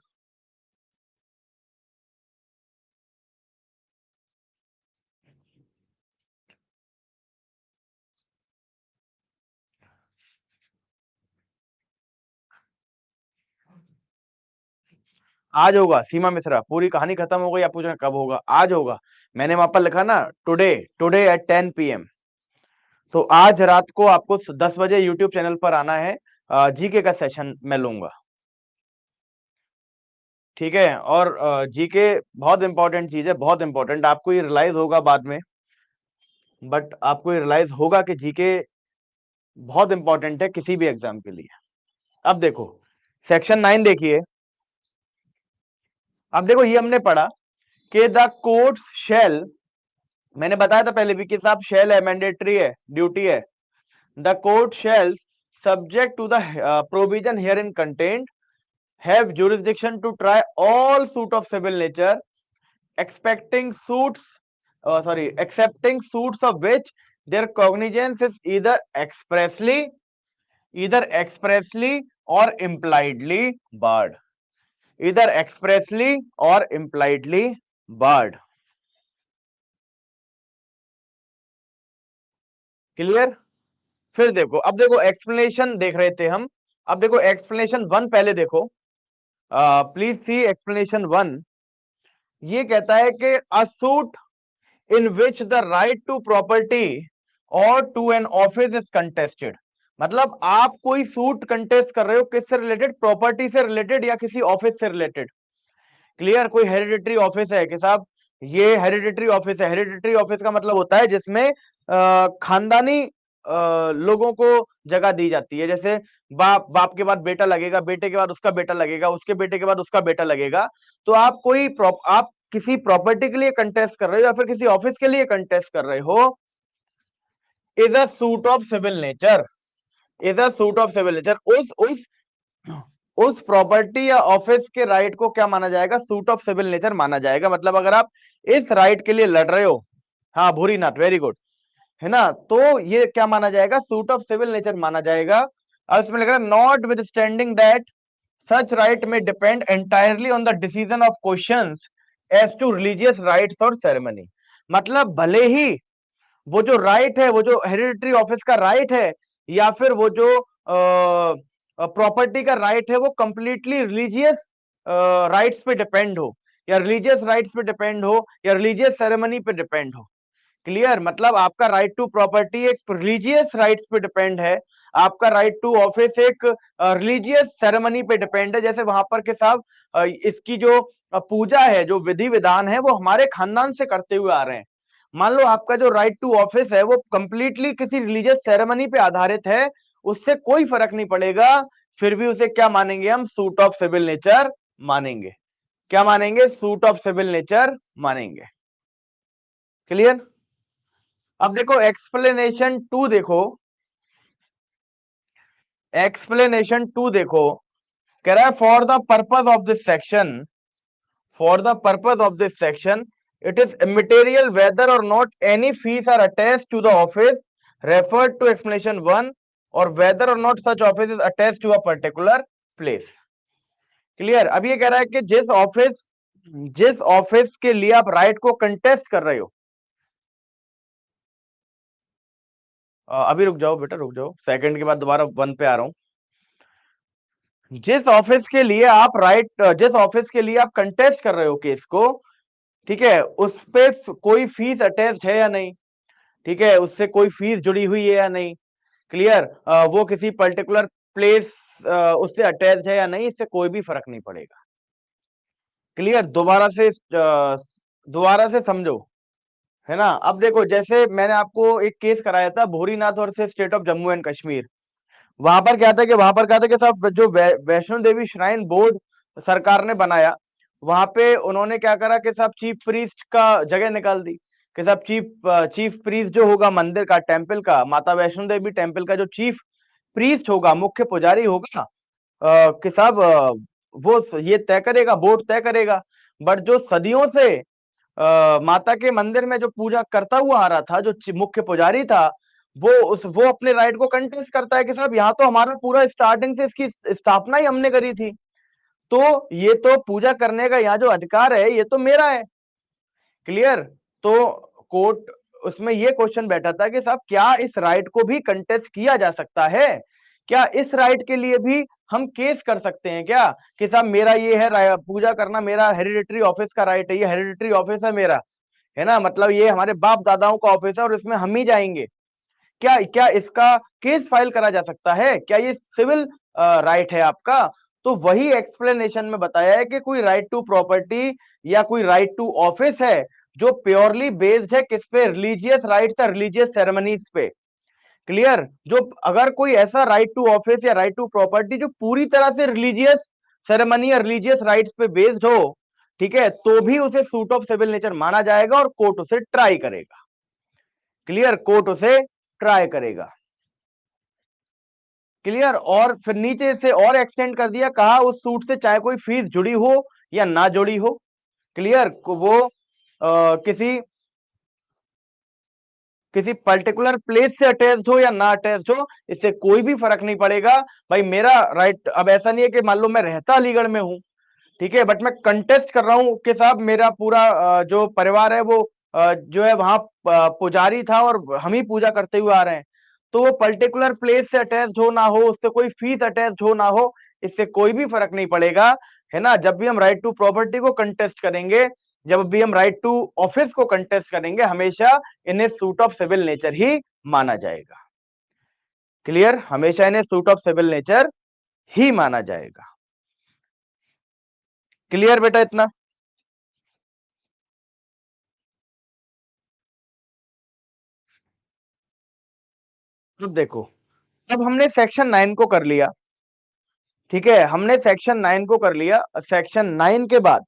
आज होगा सीमा मिश्रा, पूरी कहानी खत्म हो गई, आप पूछ रहे हैं कब होगा? आज होगा। मैंने वहां पर लिखा ना टुडे, टुडे एट 10 PM। तो आज रात को आपको 10 बजे यूट्यूब चैनल पर आना है, जीके का सेशन मैं लूंगा। ठीक है। और जीके बहुत इंपॉर्टेंट चीज है, बहुत इंपॉर्टेंट। आपको ये रियलाइज होगा बाद में, बट आपको ये रियलाइज होगा कि जीके बहुत इंपॉर्टेंट है किसी भी एग्जाम के लिए। अब देखो सेक्शन 9 देखिए। अब देखो ये हमने पढ़ा कि द कोर्ट्स शैल, मैंने बताया था पहले भी कि साहब शैल है, मैंडेटरी है, ड्यूटी है। The court shall subject to the provision herein contained have jurisdiction to try all suit of civil nature expecting suits accepting suits of which their cognizance is either expressly or impliedly barred, either expressly or impliedly barred। Clear. फिर देखो, अब देखो explanation देख रहे थे हम, अब देखो एक्सप्लेनेशन 1 पहले देखो। Please see explanation 1। ये कहता है कि अ suit in which the right to property or to an office is contested। मतलब आप कोई सूट कंटेस्ट कर रहे हो किससे रिलेटेड? प्रॉपर्टी से रिलेटेड या किसी ऑफिस से रिलेटेड। क्लियर। कोई हेरिडिटरी ऑफिस है कि साहब ये हेरिडिटरी ऑफिस है। हेरिडिटरी ऑफिस का मतलब होता है जिसमें खानदानी लोगों को जगह दी जाती है। जैसे बाप के बाद बेटा लगेगा, बेटे के बाद उसका बेटा लगेगा, उसके बेटे के बाद उसका बेटा लगेगा। तो आप किसी प्रॉपर्टी के लिए कंटेस्ट कर रहे हो या फिर किसी ऑफिस के लिए कंटेस्ट कर रहे हो, is a suit of civil nature, is a suit of civil nature. उस प्रॉपर्टी या ऑफिस के राइट को क्या माना जाएगा? सूट ऑफ सिविल नेचर माना जाएगा। मतलब अगर आप इस राइट के लिए लड़ रहे हो, हाँ भूरीनाथ वेरी गुड, है ना, तो ये क्या माना जाएगा? सूट ऑफ सिविल नेचर माना जाएगा। अब इसमें लग रहा है notwithstanding that such right में depend entirely on the decision of questions as to religious rights और सेरेमनी। मतलब भले ही वो जो राइट है, वो जो हेरिडिटरी ऑफिस का राइट है या फिर वो जो प्रॉपर्टी का राइट है, वो कंप्लीटली रिलीजियस राइट्स पे डिपेंड हो या रिलीजियस राइट्स पे डिपेंड हो या रिलीजियस सेरेमनी पे डिपेंड हो। क्लियर। मतलब आपका राइट टू प्रॉपर्टी एक रिलीजियस राइट्स पे डिपेंड है, आपका राइट टू ऑफिस एक रिलीजियस सेरेमनी पे डिपेंड है। जैसे वहां पर के साहब इसकी जो पूजा है, जो विधि विधान है, वो हमारे खानदान से करते हुए आ रहे हैं। मान लो आपका जो राइट टू ऑफिस है वो कंप्लीटली किसी रिलीजियस सेरेमनी पे आधारित है, उससे कोई फर्क नहीं पड़ेगा, फिर भी उसे क्या मानेंगे हम? सूट ऑफ सिविल नेचर मानेंगे। क्या मानेंगे? सूट ऑफ सिविल नेचर मानेंगे। क्लियर। अब देखो एक्सप्लेनेशन 2 देखो, एक्सप्लेनेशन 2 देखो। कह रहा है for the purpose of this section, for the purpose of this section it is immaterial whether or not any fees are attached to the office referred to explanation 1 or whether or not such office is attached to a particular place। Clear. अब ये कह रहा है कि जिस office के लिए आप राइट को कंटेस्ट कर रहे हो, अभी रुक जाओ बेटा, रुक जाओ, सेकंड के बाद दोबारा 1 पे आ रहा हूं। जिस ऑफिस के लिए आप जिस ऑफिस के लिए आप कंटेस्ट कर रहे हो केस को, ठीक है, उस पे कोई फीस अटैच्ड है या नहीं, ठीक है, उससे कोई फीस जुड़ी हुई है या नहीं। क्लियर। वो किसी पर्टिकुलर प्लेस उससे अटैच्ड है या नहीं, इससे कोई भी फर्क नहीं पड़ेगा। क्लियर। दोबारा से समझो, है ना। अब देखो जैसे मैंने आपको एक केस कराया था भूरीनाथ और से state of Jammu and Kashmir. वहां पर क्या था कि साहब जो वैष्णो देवी श्राइन बोर्ड सरकार ने बनाया, वहां पे उन्होंने क्या करा कि साहब चीफ प्रीस्ट का जगह निकाल दी कि साहब चीफ प्रीस्ट जो होगा मंदिर का, टेम्पल का, माता वैष्णो देवी टेम्पल का जो चीफ प्रीस्ट होगा, मुख्य पुजारी होगा, कि साहब वो ये तय करेगा, बोर्ड तय करेगा। बट जो सदियों से माता के मंदिर में जो पूजा करता हुआ आ रहा था, जो मुख्य पुजारी था, वो अपने राइट को कंटेस्ट करता है कि साहब यहाँ तो हमारा पूरा स्टार्टिंग से इसकी स्थापना ही हमने करी थी, तो ये तो पूजा करने का यहाँ जो अधिकार है ये तो मेरा है। क्लियर? तो कोर्ट उसमें ये क्वेश्चन बैठा था कि साहब क्या इस राइट को भी कंटेस्ट किया जा सकता है? क्या इस राइट के लिए भी हम केस कर सकते हैं क्या, कि साहब मेरा ये है पूजा करना, मेरा हेरिडिटरी ऑफिस का राइट है, ये हेरिडिटरी ऑफिस है मेरा, है ना, मतलब ये हमारे बाप दादाओं का ऑफिस है और इसमें हम ही जाएंगे। क्या क्या इसका केस फाइल करा जा सकता है? क्या ये सिविल राइट है आपका? तो वही एक्सप्लेनेशन में बताया है कि कोई राइट टू प्रॉपर्टी या कोई राइट टू ऑफिस है जो प्योरली बेस्ड है किस पे, रिलीजियस राइट्स या रिलीजियस सेरेमनीज पे। क्लियर? जो अगर कोई ऐसा राइट टू ऑफिस या राइट टू प्रॉपर्टी जो पूरी तरह से रिलीजियस सेरेमनी या रिलीजियस राइट्स पे बेस्ड हो, ठीक है, तो भी उसे सूट ऑफ सिविल नेचर माना जाएगा और कोर्ट उसे ट्राई करेगा। क्लियर? कोर्ट उसे ट्राई करेगा। क्लियर? और फिर नीचे से और एक्सटेंड कर दिया, कहा उस सूट से चाहे कोई फीस जुड़ी हो या ना जुड़ी हो। क्लियर? वो किसी किसी पर्टिकुलर प्लेस से अटैच्ड हो या ना अटैच्ड हो, इससे कोई भी फर्क नहीं पड़ेगा। भाई मेरा राइट, अब ऐसा नहीं है कि मान लो मैं रहता अलीगढ़ में हूं, ठीक है, बट मैं कंटेस्ट कर रहा हूं कि साहब मेरा पूरा जो परिवार है वो जो है वहां पुजारी था और हम ही पूजा करते हुए आ रहे हैं, तो वो पर्टिकुलर प्लेस से अटैच्ड हो ना हो, उससे कोई फीस अटैच्ड हो ना हो, इससे कोई भी फर्क नहीं पड़ेगा, है ना। जब भी हम राइट टू प्रॉपर्टी को कंटेस्ट करेंगे, जब भी हम राइट टू ऑफिस को कंटेस्ट करेंगे, हमेशा इन्हें सूट ऑफ सिविल नेचर ही माना जाएगा। क्लियर? हमेशा इन्हें सूट ऑफ सिविल नेचर ही माना जाएगा। क्लियर बेटा इतना? अब देखो, अब हमने सेक्शन 9 को कर लिया, ठीक है, हमने सेक्शन 9 को कर लिया। सेक्शन 9 के बाद,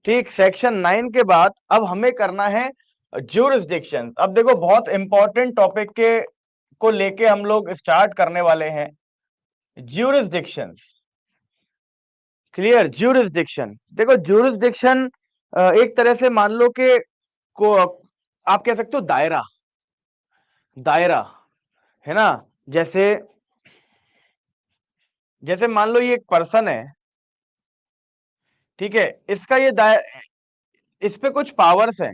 ठीक, सेक्शन 9 के बाद अब हमें करना है ज्यूरिसडिक्शन। अब देखो बहुत इंपॉर्टेंट टॉपिक के को लेके हम लोग स्टार्ट करने वाले हैं, ज्यूरिसडिक्शंस। क्लियर? ज्यूरिसडिक्शन, देखो ज्यूरिसडिक्शन एक तरह से मान लो कि को आप कह सकते हो दायरा, दायरा, है ना। जैसे जैसे मान लो ये एक पर्सन है, ठीक है, इसका ये इस पे कुछ पावर्स हैं।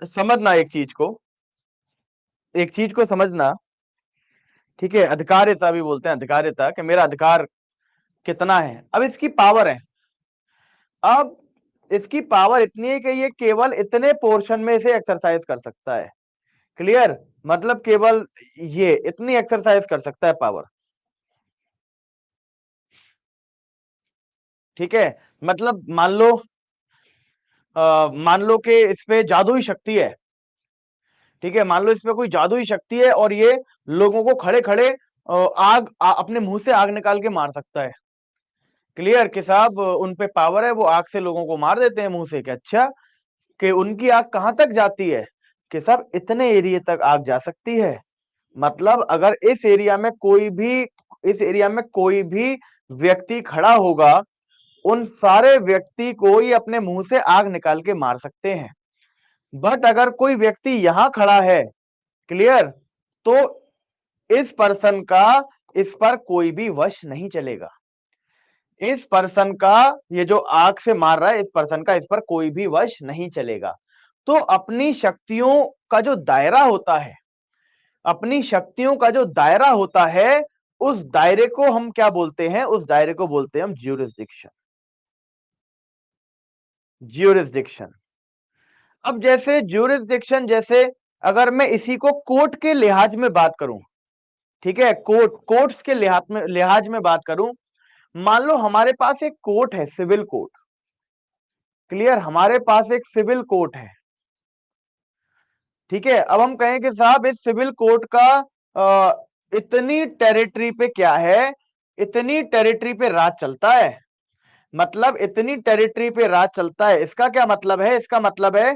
समझना एक चीज को समझना, ठीक है, अधिकारिता भी बोलते हैं, अधिकारिता, कि मेरा अधिकार कितना है। अब इसकी पावर है, अब इसकी पावर इतनी है कि ये केवल इतने पोर्शन में इसे एक्सरसाइज कर सकता है। क्लियर? मतलब केवल ये इतनी एक्सरसाइज कर सकता है पावर, ठीक है। मतलब मान लो कि इस पे जादुई शक्ति है, ठीक है, मान लो इस पे कोई जादुई शक्ति है और ये लोगों को खड़े खड़े अपने मुंह से आग निकाल के मार सकता है। क्लियर? कि साहब उन पे पावर है, वो आग से लोगों को मार देते हैं मुंह से। कि अच्छा, कि उनकी आग कहां तक जाती है? कि साहब इतने एरिया तक आग जा सकती है। मतलब अगर इस एरिया में कोई भी व्यक्ति खड़ा होगा, उन सारे व्यक्ति को ये अपने मुंह से आग निकाल के मार सकते हैं। बट अगर कोई व्यक्ति यहां खड़ा है, क्लियर, तो इस पर्सन का इस पर कोई भी वश नहीं चलेगा। इस पर्सन का, ये जो आग से मार रहा है, इस पर्सन का इस पर कोई भी वश नहीं चलेगा। तो अपनी शक्तियों का जो दायरा होता है, अपनी शक्तियों का जो दायरा होता है, उस दायरे को हम क्या बोलते हैं? उस दायरे को बोलते हैं हम ज्यूरिसडिक्शन। ज्यूरिसडिक्शन। अब जैसे ज्यूरिसडिक्शन, जैसे अगर मैं इसी को कोर्ट के लिहाज में बात करूं, ठीक है, कोर्ट्स के लिहाज में बात करूं, मान लो हमारे पास एक कोर्ट है, सिविल कोर्ट। क्लियर? हमारे पास एक सिविल कोर्ट है, ठीक है। अब हम कहें कि साहब इस सिविल कोर्ट का इतनी टेरिटरी पे क्या है, इतनी टेरिटरी पे राज चलता है। मतलब इतनी टेरिटरी पे राज चलता है। इसका क्या मतलब है? इसका मतलब है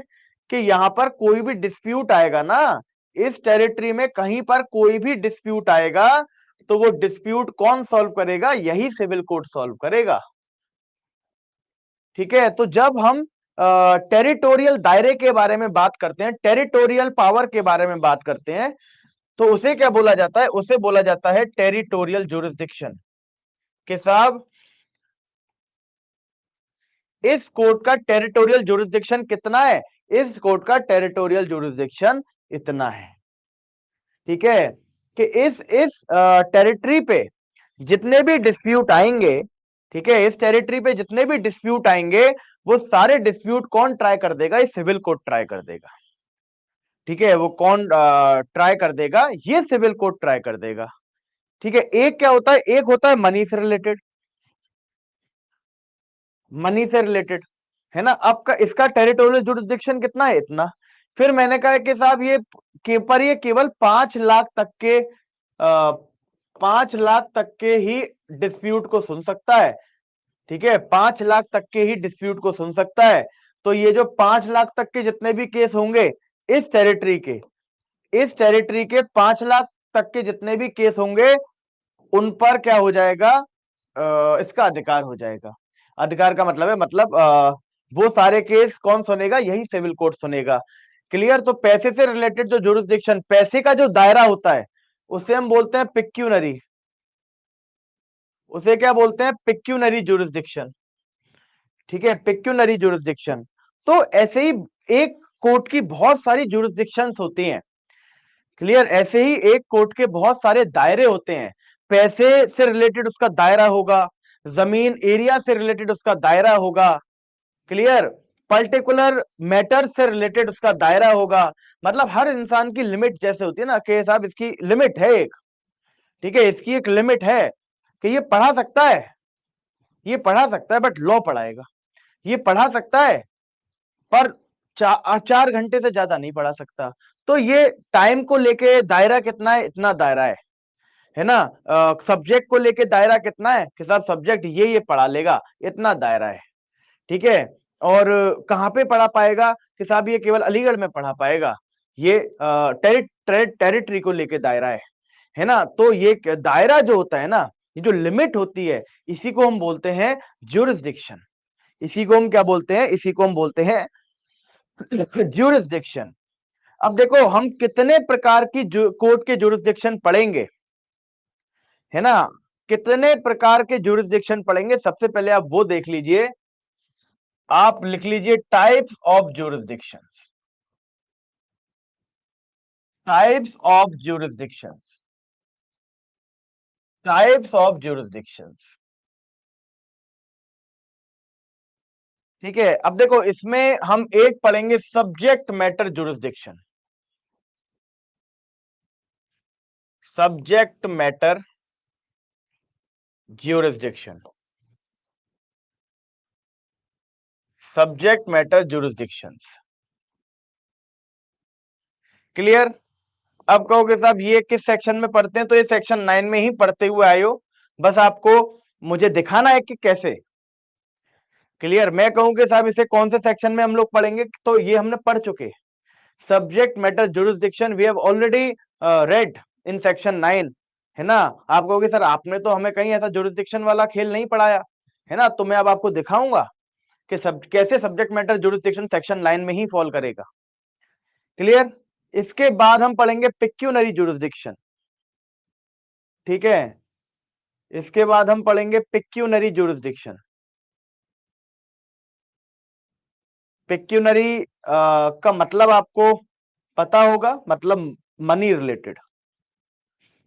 कि यहां पर कोई भी डिस्प्यूट आएगा ना, इस टेरिटरी में कहीं पर कोई भी डिस्प्यूट आएगा तो वो डिस्प्यूट कौन सॉल्व करेगा? यही सिविल कोर्ट सॉल्व करेगा। ठीक है, तो जब हम टेरिटोरियल दायरे के बारे में बात करते हैं, टेरिटोरियल पावर के बारे में बात करते हैं, तो उसे क्या बोला जाता है? उसे बोला जाता है टेरिटोरियल जुरिस्डिक्शन। के साहब इस कोर्ट का टेरिटोरियल जुरिस्डिक्शन कितना है? इस कोर्ट का टेरिटोरियल जुरिस्डिक्शन इतना है। ठीक है, कि इस टेरिटरी पे जितने भी डिस्प्यूट आएंगे, ठीक है, इस टेरिटरी पे जितने भी डिस्प्यूट आएंगे वो सारे डिस्प्यूट कौन ट्राई कर देगा? ये सिविल कोर्ट ट्राई कर देगा। ठीक है, वो कौन ट्राई कर देगा? ये सिविल कोर्ट ट्राई कर देगा। ठीक है, एक क्या होता है? एक होता है मनी से रिलेटेड, मनी से रिलेटेड, है ना। अब का इसका टेरिटोरियल जुरिस्डिक्शन कितना है? इतना। फिर मैंने कहा कि साहब ये केवल 5 लाख तक के 5 लाख तक के ही डिस्प्यूट को सुन सकता है। ठीक है, 5 लाख तक के ही डिस्प्यूट को सुन सकता है। तो ये जो 5 लाख तक के जितने भी केस होंगे इस टेरिटरी के, इस टेरिटरी के 5 लाख तक के जितने भी केस होंगे उन पर क्या हो जाएगा? इसका अधिकार हो जाएगा। अधिकार का मतलब है, मतलब वो सारे केस कौन सुनेगा? यही सिविल कोर्ट सुनेगा। क्लियर? तो पैसे से रिलेटेड जो जुरिस्डिक्शन, पैसे का जो दायरा होता है उसे हम बोलते हैं पिक्यूनरी। उसे क्या बोलते हैं? Pecuniary jurisdiction. ठीक है, पिक्यूनरी जुरिस्डिक्शन। तो ऐसे ही एक कोर्ट की बहुत सारी जुरिस्डिक्शंस होती हैं। क्लियर? ऐसे ही एक कोर्ट के बहुत सारे दायरे होते हैं। पैसे से रिलेटेड उसका दायरा होगा, जमीन एरिया से रिलेटेड उसका दायरा होगा। क्लियर? पर्टिकुलर मैटर से रिलेटेड उसका दायरा होगा। मतलब हर इंसान की लिमिट जैसे होती है ना कि साहब इसकी लिमिट है एक, ठीक है, इसकी एक लिमिट है कि ये पढ़ा सकता है, ये पढ़ा सकता है बट लॉ पढ़ाएगा। ये पढ़ा सकता है पर 4 घंटे से ज्यादा नहीं पढ़ा सकता। तो ये टाइम को लेके दायरा कितना है? इतना दायरा है ना। सब्जेक्ट को लेके दायरा कितना है कि साहब सब्जेक्ट ये पढ़ा लेगा, इतना दायरा है। ठीक है, और कहां पे पढ़ा पाएगा कि साहब ये केवल अलीगढ़ में पढ़ा पाएगा। ये टेरिटरी को लेके दायरा है ना। तो ये दायरा जो होता है ना, ये जो लिमिट होती है, इसी को हम बोलते हैं ज्यूरिसडिक्शन। इसी को हम क्या बोलते हैं? इसी को हम बोलते हैं ज्यूरिसडिक्शन। अब देखो हम कितने प्रकार की कोर्ट के ज्यूरिसडिक्शन पढ़ेंगे, है ना। कितने प्रकार के ज्यूरिसडिक्शन पढ़ेंगे? सबसे पहले आप वो देख लीजिए, आप लिख लीजिए types of jurisdictions. Types of jurisdictions. Types of jurisdictions. ठीक है, अब देखो इसमें हम एक पढ़ेंगे subject matter jurisdiction. Subject matter jurisdiction. Subject matter jurisdictions. Clear? अब कहोगे साहब ये किस सेक्शन में पढ़ते हैं? तो ये सेक्शन 9 में ही पढ़ते हुए आए हो, बस आपको मुझे दिखाना है कि कैसे। क्लियर? मैं कहूंगे साहब इसे कौन से सेक्शन में हम लोग पढ़ेंगे, तो ये हमने पढ़ चुके। Subject matter jurisdiction we have already read in section 9, है ना। आप कहोगे सर आपने तो हमें कहीं ऐसा जुरिसडिक्शन वाला खेल नहीं पढ़ाया, है ना। तो मैं अब आपको दिखाऊंगा कि कैसे सब्जेक्ट मैटर जुरिसडिक्शन सेक्शन 9 में ही फॉल करेगा। क्लियर? इसके बाद हम पढ़ेंगे पिक्यूनरी जुरिसडिक्शन। ठीक है, इसके बाद हम पढ़ेंगे पिक्यूनरी जुरिसडिक्शन। पिक्यूनरी का मतलब आपको पता होगा, मतलब मनी रिलेटेड,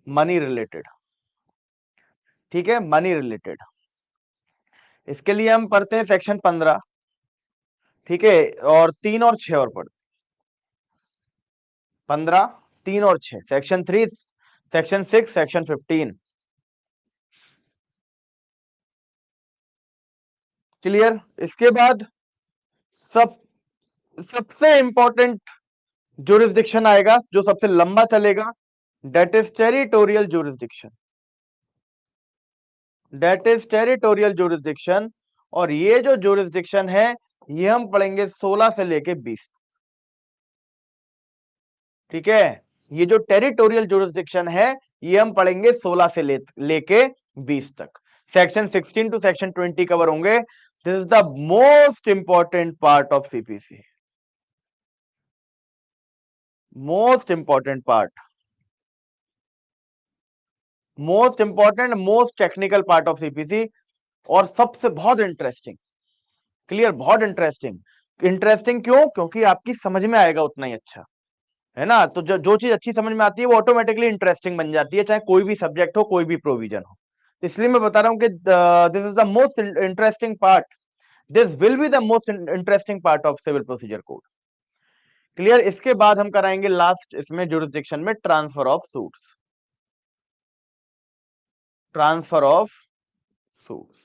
मनी रिलेटेड। ठीक है, मनी रिलेटेड। इसके लिए हम पढ़ते हैं सेक्शन 15। ठीक है, और 3 और 6 और पढ़ते 15, 3 और 6, सेक्शन 3, सेक्शन 6, सेक्शन 15। क्लियर? इसके बाद सब सबसे इंपॉर्टेंट जुरिस्डिक्शन आएगा जो सबसे लंबा चलेगा, that is territorial jurisdiction. That is territorial jurisdiction. और ये जो जुरिस्डिक्शन है ये हम पढ़ेंगे 16 से लेके 20। ठीक है, ये जो टेरिटोरियल जुरिस्डिक्शन है ये हम पढ़ेंगे 16 से लेके 20 तक। सेक्शन 16 टू सेक्शन 20 कवर होंगे। This is the most important part of CPC, most important part, most important, most technical part of CPC, और सबसे बहुत इंटरेस्टिंग। क्लियर, बहुत इंटरेस्टिंग। इंटरेस्टिंग क्यों? क्योंकि आपकी समझ में आएगा उतना ही अच्छा, है ना। तो जो चीज अच्छी समझ में आती है वो ऑटोमेटिकली इंटरेस्टिंग बन जाती है, चाहे कोई भी सब्जेक्ट हो, कोई भी प्रोविजन हो। इसलिए मैं बता रहा हूं कि this is the most interesting part, this will be the most interesting part of civil procedure code. Clear. इसके बाद हम कराएंगे लास्ट इसमें जुरिस्डिक्शन में transfer of suits, transfer of suits,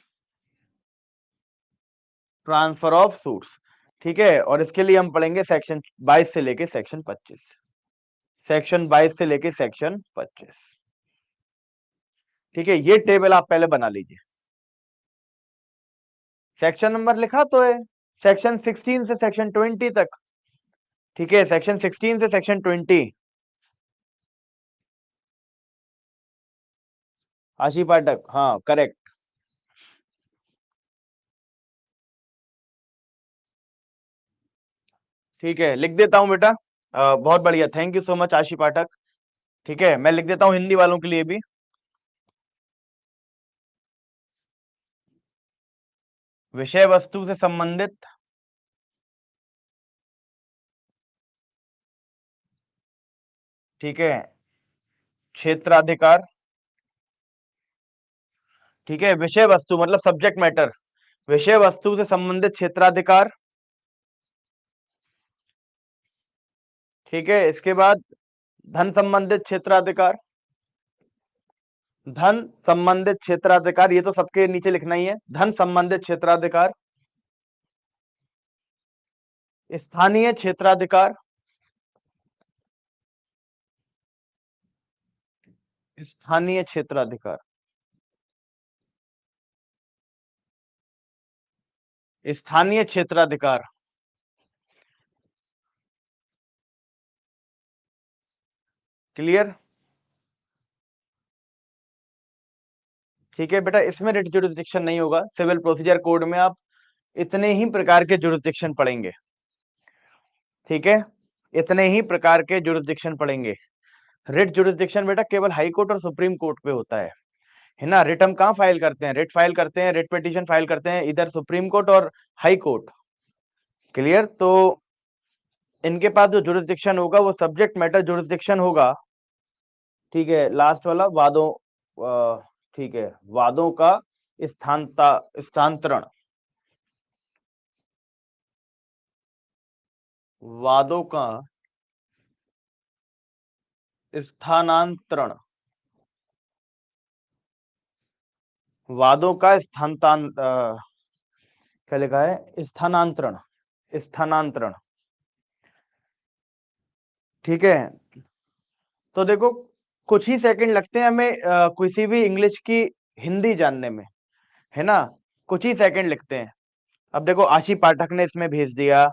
transfer of suits. ठीक है, और इसके लिए हम पढ़ेंगे सेक्शन 22 से लेके सेक्शन 25, सेक्शन 22 से लेके सेक्शन 25। ठीक है, ये टेबल आप पहले बना लीजिए। सेक्शन नंबर लिखा तो है, सेक्शन 16 से सेक्शन 20 तक। ठीक है, सेक्शन 16 से सेक्शन 20। आशी पाठक, हाँ करेक्ट। ठीक है, लिख देता हूं बेटा। बहुत बढ़िया, थैंक यू सो मच आशी पाठक। ठीक है, मैं लिख देता हूं हिंदी वालों के लिए भी। विषय वस्तु से संबंधित, ठीक है, क्षेत्राधिकार। ठीक है, विषय वस्तु मतलब सब्जेक्ट मैटर, विषय वस्तु से संबंधित क्षेत्राधिकार। ठीक है, इसके बाद धन संबंधित क्षेत्राधिकार, धन संबंधित क्षेत्राधिकार, ये तो सबके नीचे लिखना ही है, धन संबंधित क्षेत्राधिकार। स्थानीय क्षेत्राधिकार, स्थानीय क्षेत्राधिकार, स्थानीय क्षेत्राधिकार। क्लियर। ठीक है बेटा, इसमें रिट जुरिस्डिक्शन नहीं होगा, सिविल प्रोसीजर कोड में आप इतने ही प्रकार के जुरिस्डिक्शन पढ़ेंगे। ठीक है, इतने ही प्रकार के जुरिस्डिक्शन पढ़ेंगे। रिट जुरिस्डिक्शन बेटा केवल हाई कोर्ट और सुप्रीम कोर्ट पे होता है ना। रिट हम कहाँ फाइल करते हैं? रिट फाइल करते हैं, रिट पिटीशन फाइल करते हैं इधर सुप्रीम कोर्ट और हाई कोर्ट। क्लियर। तो इनके पास जो जुरिस्डिक्शन होगा वो सब्जेक्ट मैटर जुरिस्डिक्शन होगा। ठीक है, लास्ट वाला वादों, ठीक है, वादों का स्थानांतरण, वादों का स्थानांतरण, वादों का क्या लिखा है? स्थानांतरण, स्थानांतरण। ठीक है, तो देखो कुछ ही सेकंड लगते हैं हमें किसी भी इंग्लिश की हिंदी जानने में, है ना। कुछ ही सेकंड लिखते हैं। अब देखो आशी पाठक ने इसमें भेज दिया,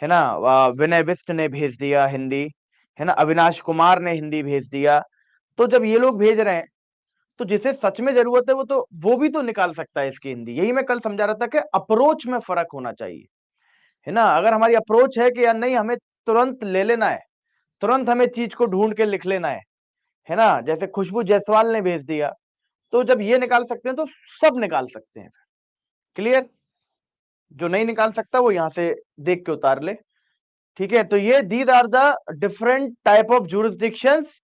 है ना, विनय बिष्ट ने भेज दिया हिंदी, है ना, अविनाश कुमार ने हिंदी भेज दिया। तो जब ये लोग भेज रहे हैं तो जिसे सच में जरूरत है वो भी तो निकाल सकता है इसकी हिंदी। यही मैं कल समझा रहा था कि अप्रोच में फर्क होना चाहिए, है ना। अगर हमारी अप्रोच है कि यार नहीं, हमें तुरंत ले लेना है, तुरंत हमें चीज को ढूंढ के लिख लेना है ना, जैसे खुशबू जायसवाल ने भेज दिया, तो जब ये निकाल सकते हैं तो सब निकाल सकते हैं। क्लियर। जो नहीं निकाल सकता वो यहां से देख के उतार ले। ठीक है, तो ये these are the different type of jurisdictions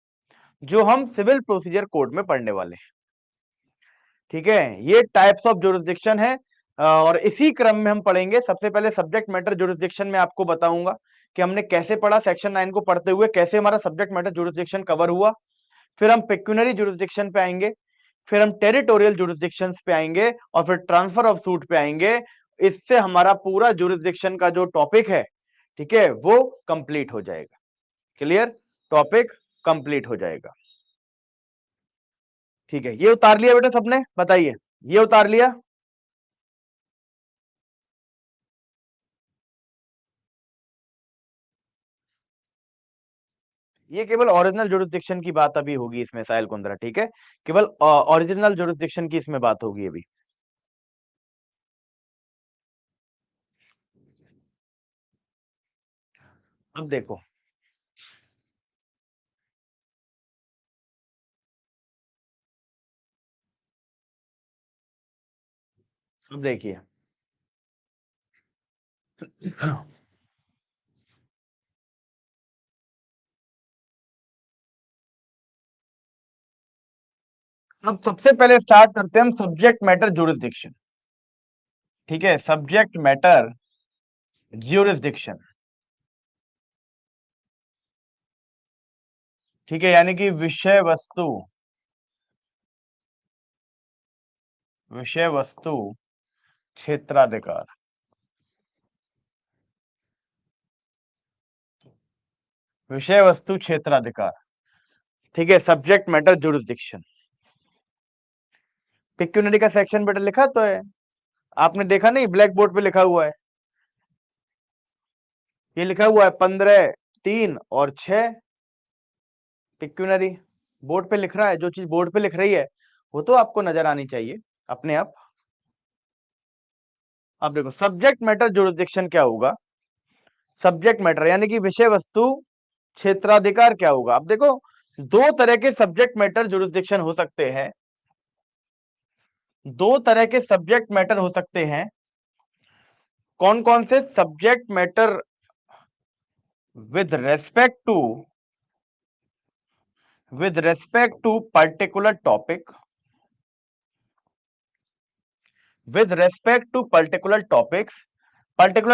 जो हम सिविल प्रोसीजर कोड में पढ़ने वाले हैं। ठीक है, ये टाइप्स ऑफ जुरिस्डिक्शन है, और इसी क्रम में हम पढ़ेंगे। सबसे पहले सब्जेक्ट मैटर जुरिस्डिक्शन में आपको बताऊंगा कि हमने कैसे पढ़ा, सेक्शन 9 को पढ़ते हुए कैसे हमारा सब्जेक्ट मैटर जुरिस्डिक्शन कवर हुआ। फिर हम पेक्यूनरी जुरिस्डिक्शन पे आएंगे, फिर हम टेरिटोरियल जुरिस्डिक्शंस पे आएंगे, और फिर ट्रांसफर ऑफ सूट पे आएंगे। इससे हमारा पूरा जुरिस्डिक्शन का जो टॉपिक है, ठीक है, वो कंप्लीट हो जाएगा। क्लियर, टॉपिक कंप्लीट हो जाएगा। ठीक है, ये उतार लिया बेटा सबने? बताइए, ये उतार लिया? ये केवल ओरिजिनल जुरिस्डिक्शन की बात अभी होगी इसमें साहिल कुंद्रा, ठीक है, केवल ओरिजिनल जुरिस्डिक्शन की इसमें बात होगी अभी। अब देखो, अब देखिए, अब सबसे पहले स्टार्ट करते हैं हम सब्जेक्ट मैटर जुरिस्डिक्शन, ठीक है, सब्जेक्ट मैटर ज्यूरिस्डिक्शन, ठीक है, यानी कि विषय वस्तु क्षेत्राधिकार, विषय वस्तु क्षेत्राधिकार, ठीक है, सब्जेक्ट मैटर जुरिस्डिक्शन। पिक्यूनरी का सेक्शन बेटा लिखा तो है, आपने देखा नहीं, ब्लैक बोर्ड पे लिखा हुआ है, ये लिखा हुआ है 15, 3 और 6 पिक्यूनरी, बोर्ड पे लिख रहा है, जो चीज बोर्ड पे लिख रही है वो तो आपको नजर आनी चाहिए अपने आप। अब देखो सब्जेक्ट मैटर जुरिस्डिक्शन क्या होगा, सब्जेक्ट मैटर यानी कि विषय वस्तु क्षेत्राधिकार क्या होगा। अब देखो दो तरह के सब्जेक्ट मैटर जुरिस्डिक्शन हो सकते हैं, दो तरह के सब्जेक्ट मैटर हो सकते हैं। कौन कौन से? Subject matter with respect to particular topic, with respect to particular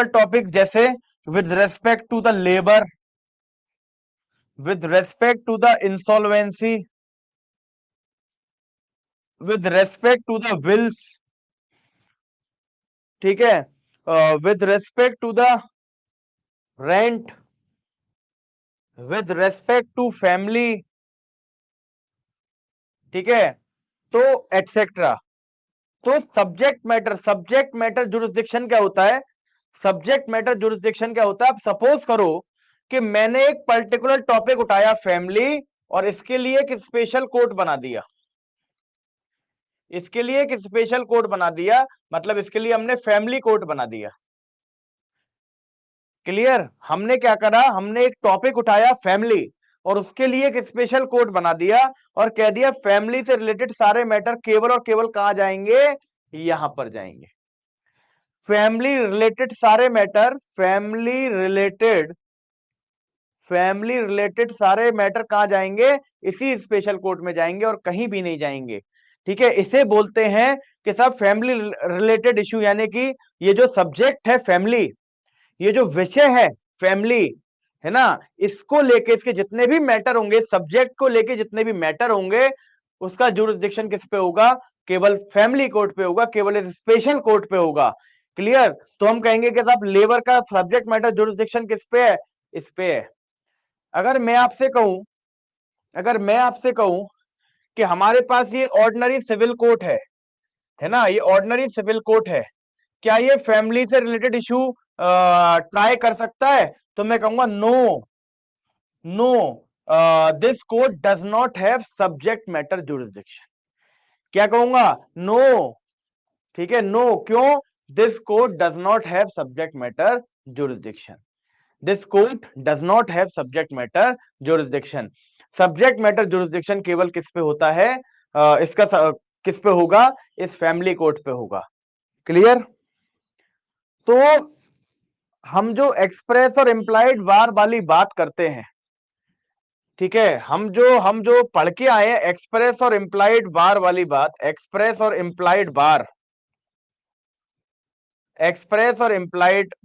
topics जैसे with respect to the labour, with respect to the insolvency, with respect to the wills, ठीक है, with respect to the rent, with respect to family, ठीक है, तो etcetera. तो subject matter jurisdiction क्या होता है, सब्जेक्ट मैटर जुरिस्डिक्शन क्या होता है, आप सपोज करो कि मैंने एक पर्टिकुलर टॉपिक उठाया फैमिली, और इसके लिए एक स्पेशल कोड बना दिया, इसके लिए एक स्पेशल कोड बना दिया, मतलब इसके लिए हमने फैमिली कोड बना दिया। क्लियर? हमने क्या करा, हमने एक टॉपिक उठाया फैमिली, और उसके लिए एक स्पेशल कोड बना दिया, और कह दिया फैमिली से रिलेटेड सारे मैटर केवल और केवल कहां जाएंगे, यहां पर जाएंगे। फैमिली रिलेटेड सारे मैटर, फैमिली रिलेटेड सारे मैटर कहां जाएंगे, इसी स्पेशल कोर्ट में जाएंगे और कहीं भी नहीं जाएंगे, ठीक है। इसे बोलते हैं कि सब फैमिली रिलेटेड इश्यू, यानी कि ये जो सब्जेक्ट है फैमिली, ये जो विषय है फैमिली, है ना, इसको लेके इसके जितने भी मैटर होंगे, सब्जेक्ट को लेके जितने भी मैटर होंगे, उसका जुरिस्डिक्शन किस पे होगा, केवल फैमिली कोर्ट पे होगा, केवल इस स्पेशल कोर्ट पे होगा। क्लियर? तो हम कहेंगे कि साहब लेबर का सब्जेक्ट मैटर जुरिस्डिक्शन किस पे है, इस पे है। अगर मैं आपसे कहूं कि हमारे पास ये ऑर्डिनरी सिविल कोर्ट है ना, ये ऑर्डिनरी सिविल कोर्ट है, क्या ये फैमिली से रिलेटेड इश्यू ट्राई कर सकता है? तो मैं कहूंगा no, this court does not have subject matter jurisdiction. क्या कहूंगा? नो, ठीक है, नो, क्यों? This court does not have subject matter jurisdiction, this court does not have subject matter jurisdiction. Subject matter jurisdiction केवल किस पे होता है, किस पे होगा, इस फैमिली कोर्ट पे होगा। क्लियर? तो हम जो एक्सप्रेस और इंप्लाइड बार वाली बात करते हैं, ठीक है, हम जो पढ़ के आए हैं एक्सप्रेस और इंप्लाइड बार वाली बात, एक्सप्रेस और इंप्लाइड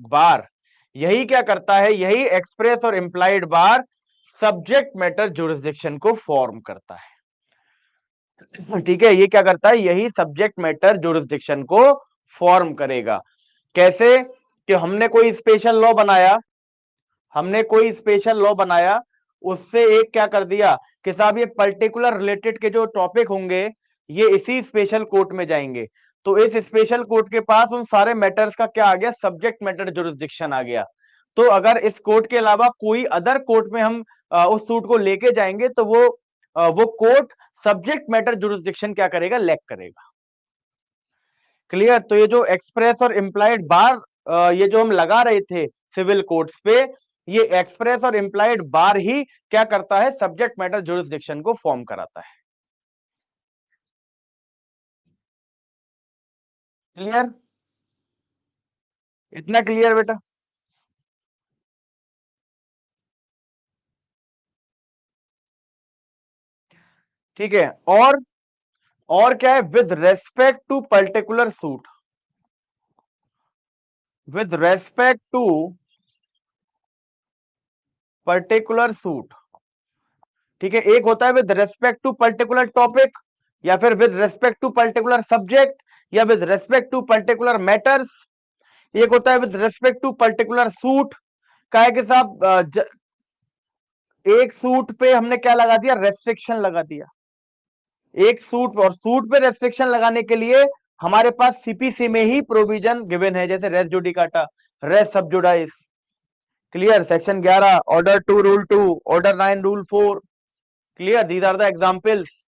बार, यही क्या करता है, यही एक्सप्रेस और इंप्लाइड बार सब्जेक्ट मैटर जुरिस्डिक्शन को फॉर्म करता है, ठीक है, ये क्या करता है, यही सब्जेक्ट मैटर जुरिस्डिक्शन को फॉर्म करेगा। कैसे? कि हमने कोई स्पेशल लॉ बनाया, उससे एक क्या कर दिया कि साहब ये पर्टिकुलर रिलेटेड के जो टॉपिक होंगे ये इसी स्पेशल कोर्ट में जाएंगे, तो इस स्पेशल कोर्ट के पास उन सारे मैटर्स का क्या आ गया, सब्जेक्ट मैटर जुरिस्डिक्शन आ गया। तो अगर इस कोर्ट के अलावा कोई अदर कोर्ट में हम उस सूट को लेके जाएंगे तो वो कोर्ट सब्जेक्ट मैटर जुरिस्डिक्शन क्या करेगा, लैक करेगा। क्लियर। तो ये जो एक्सप्रेस और इम्प्लाइड बार ये जो हम लगा रहे थे सिविल कोर्ट्स पे, ये एक्सप्रेस और इम्प्लाइड बार ही क्या करता है, सब्जेक्ट मैटर जुरिस्डिक्शन को फॉर्म कराता है। क्लियर, इतना क्लियर बेटा? ठीक है। और क्या है, with respect to particular suit, with respect to particular suit. ठीक है, एक होता है with respect to particular topic, या फिर with respect to particular subject, या with respect to particular matters. एक होता है with respect to particular suit. क्या है कि साहब एक सूट पे हमने क्या लगा दिया, रेस्ट्रिक्शन लगा दिया। एक सूट, और सूट पे रेस्ट्रिक्शन लगाने के लिए हमारे पास सीपीसी में ही प्रोविजन गिवन है, जैसे race judicata, res sub judice. Clear, section 11, order 2 rule 2, order 9 rule 4। Clear, these are the examples,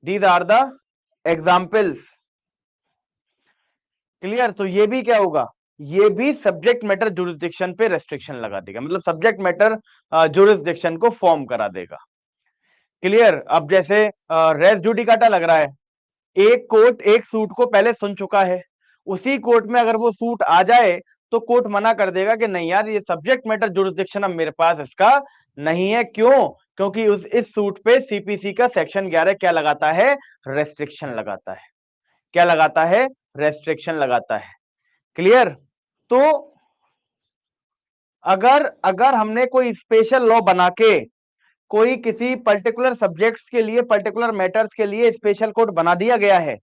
these are the examples. Clear. तो ये भी क्या होगा, ये भी सब्जेक्ट मैटर जुरिस्डिक्शन पे रेस्ट्रिक्शन लगा देगा, मतलब सब्जेक्ट मैटर जुरिस्डिक्शन को फॉर्म करा देगा। क्लियर। अब जैसे रेस जुडिकाटा लग रहा है, एक कोर्ट एक सूट को पहले सुन चुका है, उसी कोर्ट में अगर वो सूट आ जाए तो कोर्ट मना कर देगा कि नहीं यार, ये सब्जेक्ट मैटर जुरिस्डिक्शन अब मेरे पास इसका नहीं है। क्यों? क्योंकि इस सूट पे सीपीसी का सेक्शन 11 क्या लगाता है, रेस्ट्रिक्शन लगाता है। क्या लगाता है, रेस्ट्रिक्शन लगाता है। क्लियर। तो अगर अगर हमने कोई स्पेशल लॉ बना के कोई किसी पर्टिकुलर सब्जेक्ट्स के लिए, पर्टिकुलर मैटर्स के लिए स्पेशल कोड बना दिया गया है,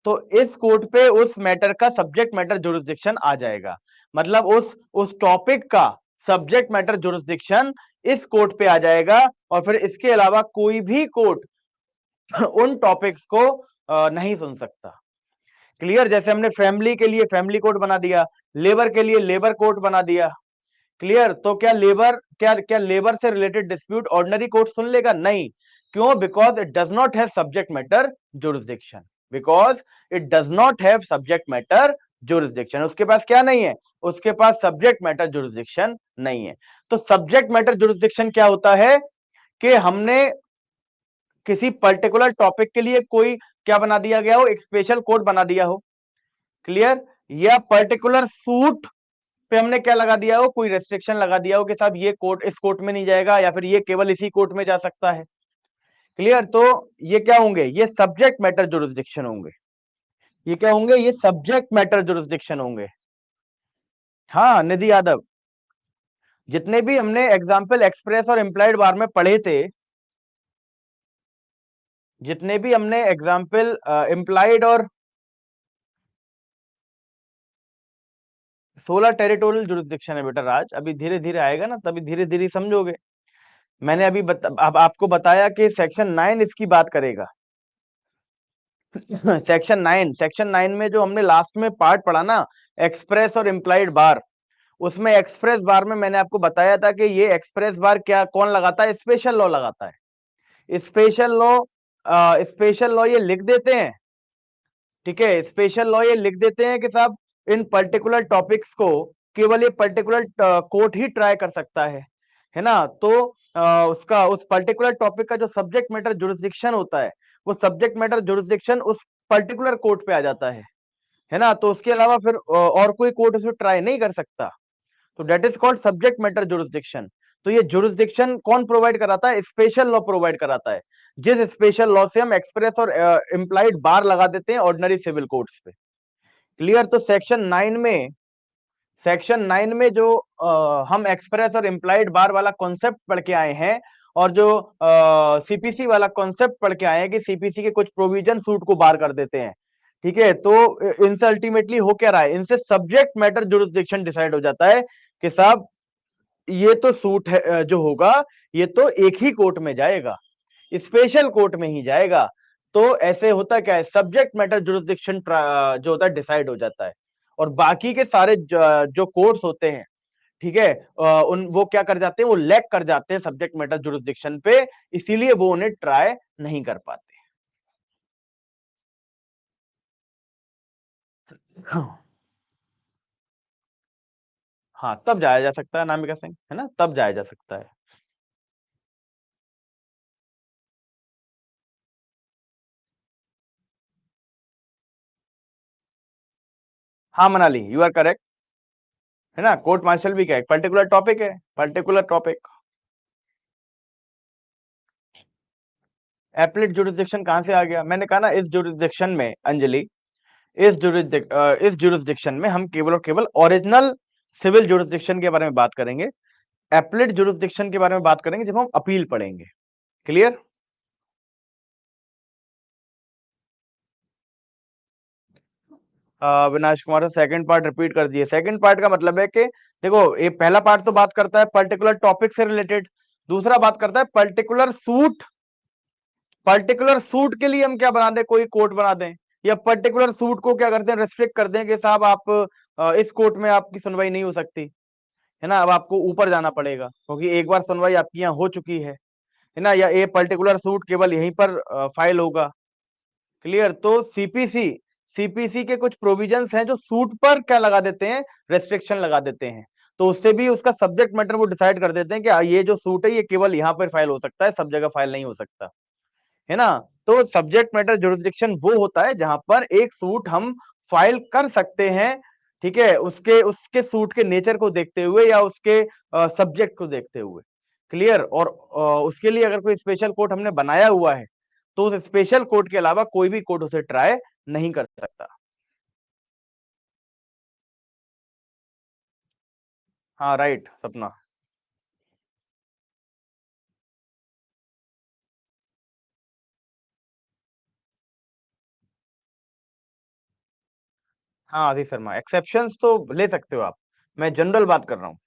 तो इस कोड पे उस मैटर का सब्जेक्ट मैटर जुरिस्डिक्शन आ जाएगा। मतलब उस टॉपिक का सब्जेक्ट मैटर जुरिस्डिक्शन इस कोर्ट पे आ जाएगा, और फिर इसके अलावा कोई भी कोर्ट उन टॉपिक्स को नहीं सुन सकता। क्लियर। जैसे हमने फैमिली के लिए फैमिली कोड बना दिया, लेबर के लिए लेबर कोड बना दिया। क्लियर। तो क्या लेबर से रिलेटेड डिस्प्यूट ऑर्डिनरी कोर्ट सुन लेगा? नहीं। क्यों? Because it does not have subject matter jurisdiction, because it does not have subject matter jurisdiction. उसके पास क्या नहीं है, उसके पास सब्जेक्ट मैटर जुरिस्डिक्शन नहीं है। तो सब्जेक्ट मैटर जुरिस्डिक्शन क्या होता है कि हमने किसी पर्टिकुलर टॉपिक के लिए कोई क्या बना दिया गया हो, एक स्पेशल कोड बना दिया हो। क्लियर। या पर्टिकुलर सूट पे हमने क्या लगा दिया हो, कोई रेस्ट्रिक्शन लगा दिया हो कि साहब ये कोर्ट इस कोर्ट में नहीं जाएगा, या फिर ये केवल इसी कोर्ट में जा सकता है। क्लियर। तो ये क्या होंगे, ये सब्जेक्ट मैटर जुरिस्डिक्शन होंगे। ये क्या होंगे, ये सब्जेक्ट मैटर जुरिस्डिक्शन होंगे। हाँ निधि यादव, जितने भी हमने एग्जाम्पल एक्सप्रेस और इम्प्लाइड बार में पढ़े थे, जितने भी हमने एग्जाम्पल इम्प्लाइड और 16 टेरिटोरियल जुरिस्डिक्शन है बेटा राज, अभी धीरे धीरे आएगा ना, तभी धीरे धीरे समझोगे। मैंने अभी अब आपको बताया कि सेक्शन 9 इसकी बात करेगा। सेक्शन 9 में जो हमने लास्ट में पार्ट पढ़ा ना, एक्सप्रेस और इम्प्लाइड बार, उसमें एक्सप्रेस बार में मैंने आपको बताया था कि ये एक्सप्रेस बार क्या कौन लगाता है, स्पेशल लॉ लगाता है। स्पेशल लॉ ये लिख देते हैं। ठीक है, स्पेशल लॉ ये लिख देते हैं कि साहब इन पर्टिकुलर टॉपिक्स को केवल ये पर्टिकुलर कोर्ट ही ट्राई कर सकता है ना। तो उसका उस पर्टिकुलर टॉपिक का जो सब्जेक्ट मैटर जुरिस्डिक्शन होता है, वो सब्जेक्ट मैटर जुरिस्डिक्शन उस पर्टिकुलर कोर्ट पे आ जाता है ना। तो उसके अलावा फिर और कोई कोर्ट उसको ट्राई नहीं कर सकता। तो that is called subject matter jurisdiction. तो ये जुरिस्डिक्शन कौन प्रोवाइड कराता है, स्पेशल लॉ प्रोवाइड कराता है, जिस स्पेशल लॉ से हम एक्सप्रेस और इम्प्लाइड बार लगा देते हैं ऑर्डिनरी सिविल कोर्ट्स पे। क्लियर। तो सेक्शन 9 में जो हम एक्सप्रेस और इम्प्लाइड बार वाला कॉन्सेप्ट पढ़ के आए हैं, और जो सीपीसी वाला कॉन्सेप्ट पढ़ के आए हैं कि सीपीसी के कुछ प्रोविजन सूट को बार कर देते हैं। ठीक है, तो इनसे अल्टीमेटली हो क्या रहा है, इनसे सब्जेक्ट मैटर जुरिस्डिक्शन डिसाइड हो जाता है कि साहब ये तो सूट है जो होगा, ये तो एक ही कोर्ट में जाएगा, स्पेशल कोर्ट में ही जाएगा। तो ऐसे होता क्या है, सब्जेक्ट मैटर जुरिस्डिक्शन जो होता है डिसाइड हो जाता है, और बाकी के सारे जो कोर्ट्स होते हैं, ठीक है, उन वो क्या कर जाते हैं, वो लैक कर जाते हैं सब्जेक्ट मैटर जुरिस्डिक्शन पे, इसीलिए वो उन्हें ट्राई नहीं कर पाते। हाँ, हाँ, तब जाया जा सकता है अनामिका सिंह, है ना, तब जाया जा सकता है। हाँ मनाली, यू आर करेक्ट, है ना, कोर्ट मार्शल भी क्या है, पर्टिकुलर टॉपिक है, पर्टिकुलर टॉपिक। एप्लेट जुरिस्डिक्शन कहां से आ गया, मैंने कहा ना, इस जुरिस्डिक्शन में अंजलि, इस जुरिस्डिक्शन में हम केवल और केवल ओरिजिनल सिविल जुरिस्डिक्शन के बारे में बात करेंगे, एप्लेट जुरिस्डिक्शन के बारे में बात करेंगे जब हम अपील पढ़ेंगे। Clear? Avinash Kumar, second part repeat कर दिए। सेकंड पार्ट का मतलब है कि देखो, ये पहला पार्ट तो बात करता है पर्टिकुलर टॉपिक से रिलेटेड, दूसरा बात करता है पर्टिकुलर सूट के लिए हम क्या बना दें, कोई कोर्ट बना दें, या पर्टिकुलर सूट को क्या करते हैं, रेस्ट्रिक्ट कर दें कि साहब आप इस कोर्ट में आपकी सुनवाई नहीं हो सकती, है ना, अब आपको ऊपर जाना पड़ेगा क्योंकि एक बार सुनवाई आपकी यहाँ हो चुकी है ना, या ये पर्टिकुलर सूट केवल यहीं पर फाइल होगा। क्लियर? तो सीपीसी सीपीसी के कुछ प्रोविजंस हैं जो सूट पर क्या लगा देते हैं, रेस्ट्रिक्शन लगा देते हैं, तो उससे भी उसका सब्जेक्ट मैटर वो डिसाइड कर देते हैं कि ये जो सूट है ये केवल यहाँ पर फाइल हो सकता है, सब जगह फाइल नहीं हो सकता, है ना। तो सब्जेक्ट मैटर जुरिस्डिक्शन वो होता है जहां पर एक सूट हम फाइल कर सकते हैं, ठीक है, उसके उसके सूट के नेचर को देखते हुए या उसके सब्जेक्ट को देखते हुए। क्लियर? और उसके लिए अगर कोई स्पेशल कोर्ट हमने बनाया हुआ है तो उस स्पेशल कोर्ट के अलावा कोई भी कोर्ट उसे ट्राई नहीं कर सकता। हाँ राइट सपना। हाँ आशीष शर्मा, एक्सेप्शंस तो ले सकते हो आप, मैं जनरल बात कर रहा हूँ।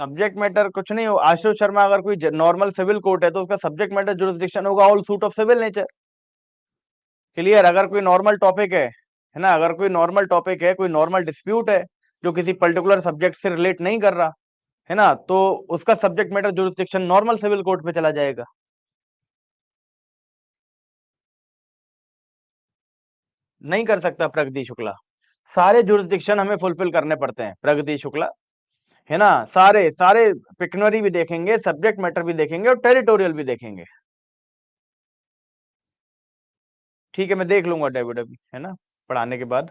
सब्जेक्ट मैटर कुछ नहीं हो, आशुतोष शर्मा, अगर कोई नॉर्मल सिविल कोर्ट है तो उसका सब्जेक्ट मैटर जुरिस्डिक्शन होगा all suit of civil nature. Clear? अगर कोई नॉर्मल टॉपिक है ना, अगर कोई नॉर्मल टॉपिक है, कोई नॉर्मल डिस्प्यूट है जो किसी पर्टिकुलर सब्जेक्ट से रिलेट नहीं कर रहा, है ना, तो उसका subject matter jurisdiction normal civil court पे चला जाएगा। नहीं कर सकता प्रगति शुक्ला, सारे जुरिस्डिक्शन हमें फुलफिल करने पड़ते हैं प्रगति शुक्ला, है ना, सारे सारे पिक्नरी भी देखेंगे, सब्जेक्ट मैटर भी देखेंगे और टेरिटोरियल भी देखेंगे। ठीक है, मैं देख लूंगा डेविड अभी, है ना, पढ़ाने के बाद।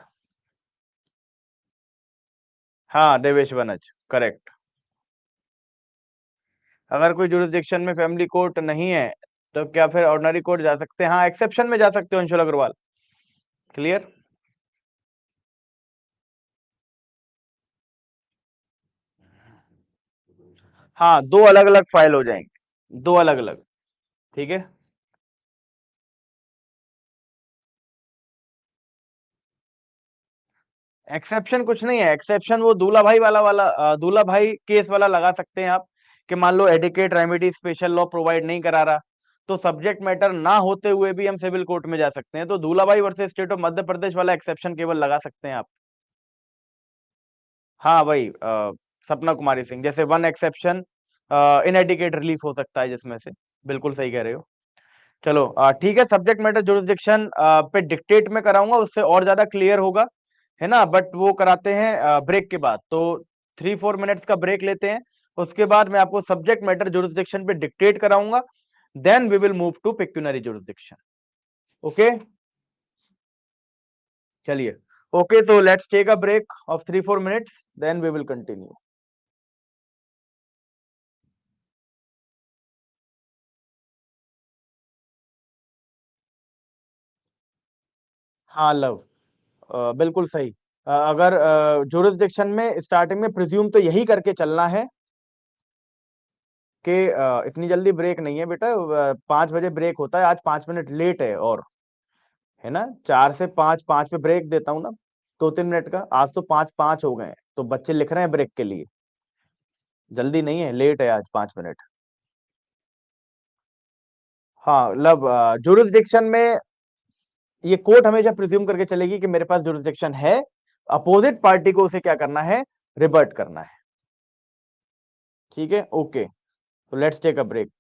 हाँ देवेश बनज, करेक्ट। अगर कोई जुरिस्डिक्शन में फैमिली कोर्ट नहीं है तो क्या फिर ऑर्डिनरी कोर्ट जा सकते हैं, हाँ एक्सेप्शन में जा सकते हो अंशुल अग्रवाल। क्लियर? हाँ, दो अलग अलग फाइल हो जाएंगे, दो अलग अलग। ठीक है, एक्सेप्शन कुछ नहीं है, एक्सेप्शन वो दूल्हा भाई दूल्हा भाई केस वाला लगा सकते हैं आप, कि मान लो adequate remedy special law provide नहीं करा रहा, तो सब्जेक्ट मैटर ना होते हुए भी हम सिविल कोर्ट में जा सकते हैं, तो दूल्हा भाई versus state of Madhya Pradesh वाला एक्सेप्शन केवल लगा सकते हैं आप। हाँ भाई, सपना कुमारी सिंह जैसे वन एक्सेप्शन इनएडिकेट रिलीफ हो सकता है जिसमें से, बिल्कुल सही कह रहे हो। चलो ठीक है, सब्जेक्ट मैटर जुरिस्डिक्शन पे डिक्टेट में कराऊंगा, उससे और ज्यादा क्लियर होगा, है ना, बट वो कराते हैं ब्रेक के बाद, तो 3-4 मिनट्स का ब्रेक लेते हैं, उसके बाद मैं आपको सब्जेक्ट मैटर जुरिस्डिक्शन पे डिक्टेट कराऊंगा, then we will move to pecuniary jurisdiction. Okay, चलिए, ओके, तो let's take a break of 3-4 minutes, then we will continue. हाँ लव, बिल्कुल सही। अगर जुरिस्डिक्शन में स्टार्टिंग में प्रिज्यूम तो यही करके चलना है कि इतनी जल्दी ब्रेक नहीं है बेटा, 5 बजे ब्रेक होता है, आज 5 मिनट लेट है, और है ना, 4 से 5, 5 पे ब्रेक देता हूँ ना, 2-3 मिनट का, आज तो 5-5 हो गए हैं, तो बच्चे लिख रहे हैं ब्रेक के लिए, जल्दी नहीं है, लेट है आज 5 मिनट। हाँ मतलब जुरिस्डिक्शन में ये कोर्ट हमेशा प्रिज्यूम करके चलेगी कि मेरे पास जुरिसडिक्शन है, अपोजिट पार्टी को उसे क्या करना है, रिवर्ट करना है। ठीक है, ओके, तो लेट्स टेक अ ब्रेक।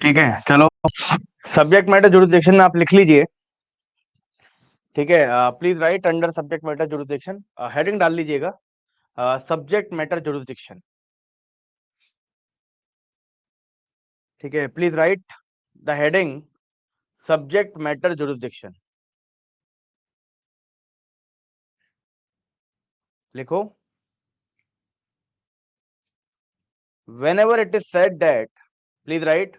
ठीक है, चलो सब्जेक्ट मैटर जुरिसडिक्शन में आप लिख लीजिए। ठीक है, please right under subject matter jurisdiction, heading डाल लीजिएगा सब्जेक्ट मैटर जुरिसडिक्शन। ठीक है, please right the heading subject matter jurisdiction. लिखो, whenever it is said that, please write,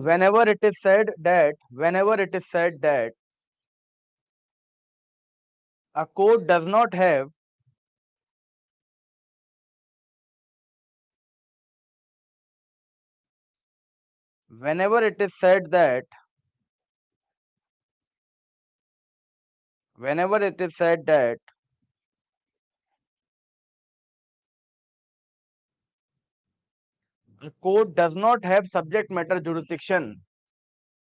whenever it is said that, whenever it is said that a court does not have, whenever it is said that, whenever it is said that a court does not have subject matter jurisdiction,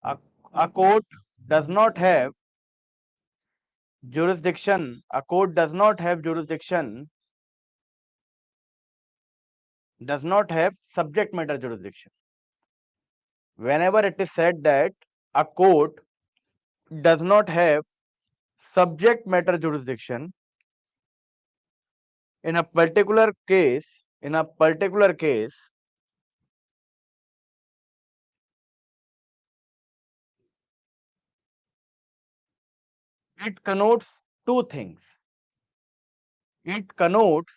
a, a court does not have jurisdiction, a court does not have jurisdiction, does not have subject matter jurisdiction. Whenever it is said that a court does not have subject matter jurisdiction in a particular case, in a particular case, it connotes two things. It connotes,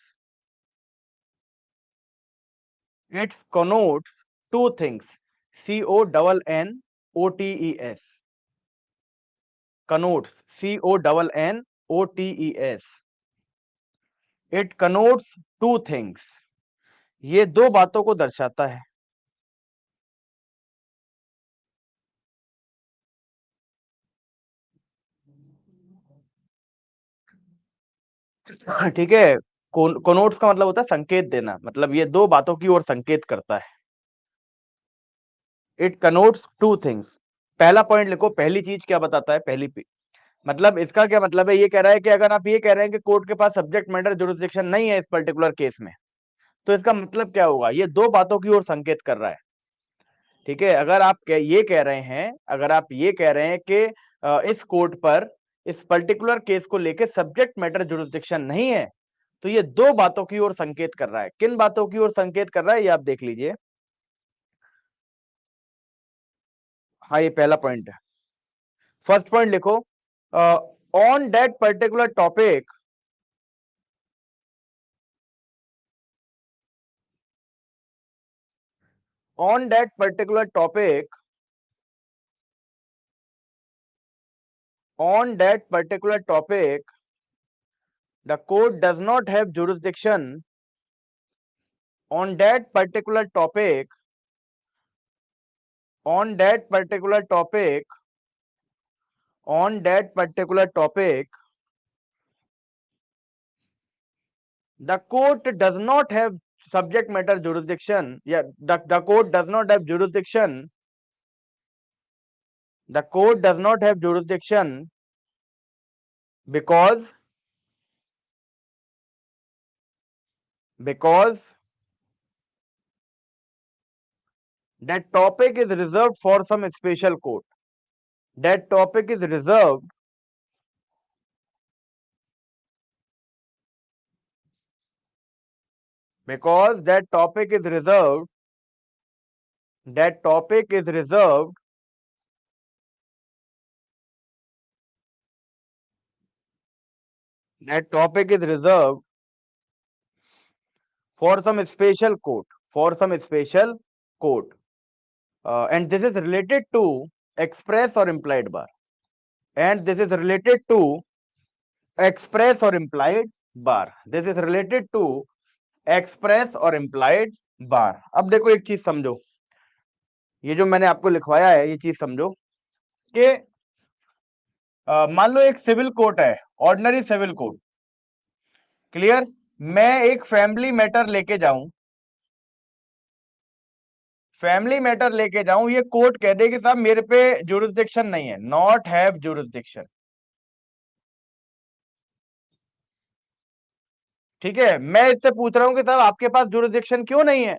it connotes two things. CONNOTES. Connotes. CONNOTES. It connotes two things. ये दो बातों को दर्शाता है। ठीक है, कोनोट्स का मतलब होता है संकेत देना, मतलब ये दो बातों की ओर संकेत करता है। It connotes two things. पहला पॉइंट लिखो, पहली चीज क्या बताता है, मतलब इसका क्या मतलब है, ये कह रहा है कि अगर आप ये कह रहे हैं कि कोर्ट के पास सब्जेक्ट मैटर जुरिसडिक्शन नहीं है इस पर्टिकुलर केस में, तो इसका मतलब क्या होगा, ये दो बातों की ओर संकेत कर रहा है। ठीक है, अगर आप ये कह रहे हैं, अगर आप ये कह रहे हैं कि इस कोर्ट पर इस पर्टिकुलर केस को लेकर सब्जेक्ट मैटर जुरिसडिक्शन नहीं है, तो ये दो बातों की ओर संकेत कर रहा है। किन बातों की ओर संकेत कर रहा है, ये आप देख लीजिए। हाँ, ये पहला पॉइंट है। फर्स्ट पॉइंट लिखो, on that particular topic, on that particular topic, on that particular topic, the court does not have jurisdiction. On that particular topic, on that particular topic, on that particular topic, the court does not have subject matter jurisdiction. Yeah, the court does not have jurisdiction. The court does not have jurisdiction because that topic is reserved for some special court. That topic is reserved because that topic is reserved, that topic is reserved that topic is reserved for some special court, for some special court, and this is related to express or implied bar, and this is related to express or implied bar, this is related to express or implied bar। अब देखो एक चीज समझो, ये जो मैंने आपको लिखवाया है, ये चीज समझो कि मान लो एक सिविल कोर्ट है, ऑर्डिनरी सिविल कोर्ट, क्लियर। मैं एक फैमिली मैटर लेके जाऊं, फैमिली मैटर लेके जाऊं, ये कोर्ट कह दे कि साहब मेरे पे जुरिसडिक्शन नहीं है, नॉट हैव जुरिसडिक्शन। ठीक है, मैं इससे पूछ रहा हूं कि साहब आपके पास जुरिसडिक्शन क्यों नहीं है,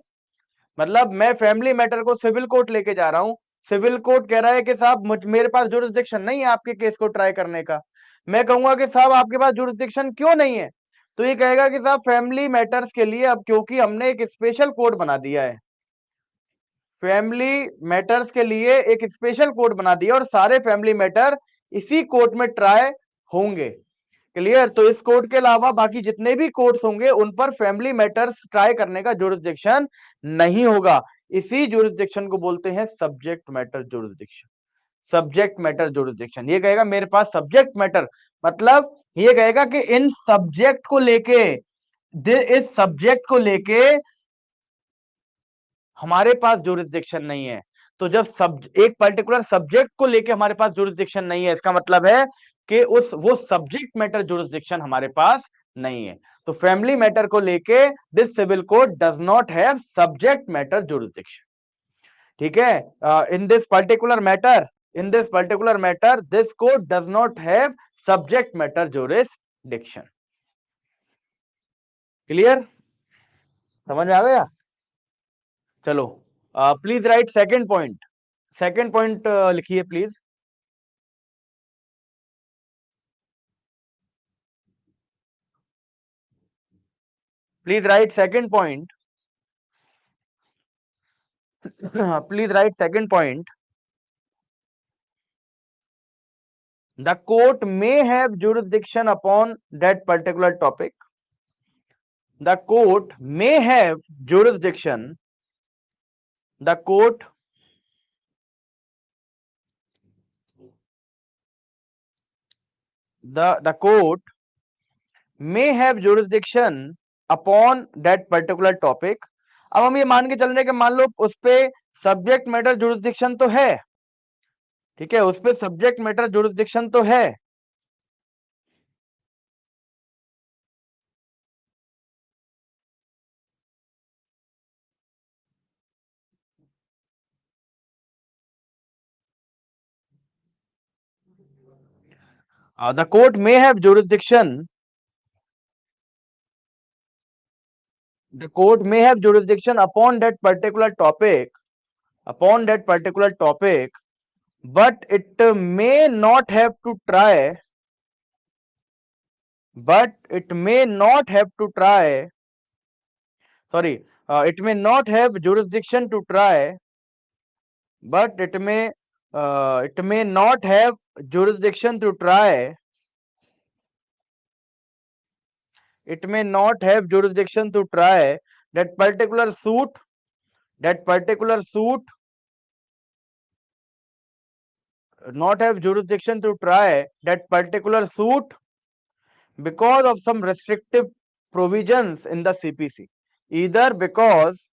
मतलब मैं फैमिली मैटर को सिविल कोर्ट लेके जा रहा हूं, सिविल कोर्ट कह रहा है कि साहब मेरे पास जुरिस्डिक्शन नहीं है आपके केस को ट्राई करने का। मैं कहूंगा कि साहब आपके पास जुरिस्डिक्शन क्यों नहीं है, तो ये कहेगा कि साहब फैमिली मैटर्स के लिए अब क्योंकि हमने एक स्पेशल कोर्ट बना दिया है, फैमिली मैटर्स के लिए एक स्पेशल कोर्ट बना दिया और सारे फैमिली मैटर इसी कोर्ट में ट्राई होंगे। क्लियर? तो इस कोर्ट के अलावा बाकी जितने भी कोर्ट्स होंगे उन पर फैमिली मैटर्स ट्राई करने का जुरिस्डिक्शन नहीं होगा। इसी जुरिस्डिक्शन को बोलते हैं subject matter jurisdiction. Subject matter jurisdiction ये कहेगा मेरे पास सब्जेक्ट मैटर, मतलब ये कहेगा कि इन सब्जेक्ट को लेके, इस सब्जेक्ट को लेके हमारे पास जुरिस्डिक्शन नहीं है। तो जब एक पर्टिकुलर सब्जेक्ट को लेके हमारे पास जुरिस्डिक्शन नहीं है, इसका मतलब है कि वो सब्जेक्ट मैटर जुरिस्डिक्शन हमारे पास नहीं है। तो फैमिली मैटर को लेके this civil code does not have subject matter jurisdiction. ठीक है? In this particular matter this code does not have subject matter jurisdiction. Clear? समझ में आ गया? चलो, please write second point. Second point लिखिए please. Please write second point. Please write second point. The court may have jurisdiction upon that particular topic. The court may have jurisdiction. The court the court may have jurisdiction upon that particular topic. अब हम ये मान के चल रहे हैं कि मान लो उस पे सब्जेक्ट मैटर जुरिस्डिक्शन तो है, ठीक है, उस पे सब्जेक्ट मैटर जुरिस्डिक्शन तो है। The court may have jurisdiction. The court may have jurisdiction upon that particular topic, upon that particular topic, but it may not have to try, but it may not have to try, sorry, it may not have jurisdiction to try, but it may not have jurisdiction to try, it may not have jurisdiction to try that particular suit, that particular suit, not have jurisdiction to try that particular suit because of some restrictive provisions in the CPC, either because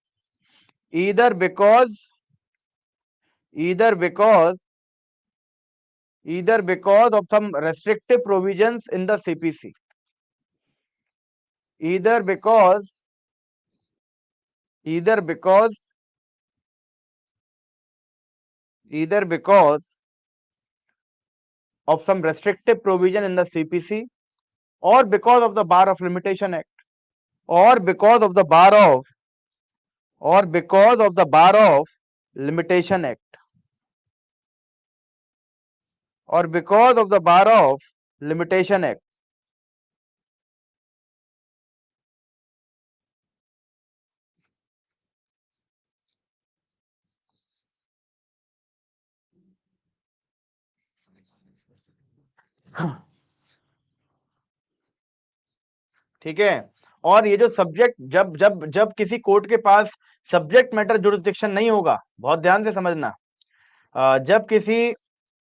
either because either because either because of some restrictive provisions in the CPC, either because either because either because of some restrictive provision in the CPC, or because of the Bar of Limitation Act, or because of the Bar of or because of the Bar of Limitation Act, or because of the Bar of Limitation Act. ठीक है? और ये जो subject, जब जब जब किसी court के पास सब्जेक्ट मैटर जुरिस्डिक्शन नहीं होगा, बहुत ध्यान से समझना, जब किसी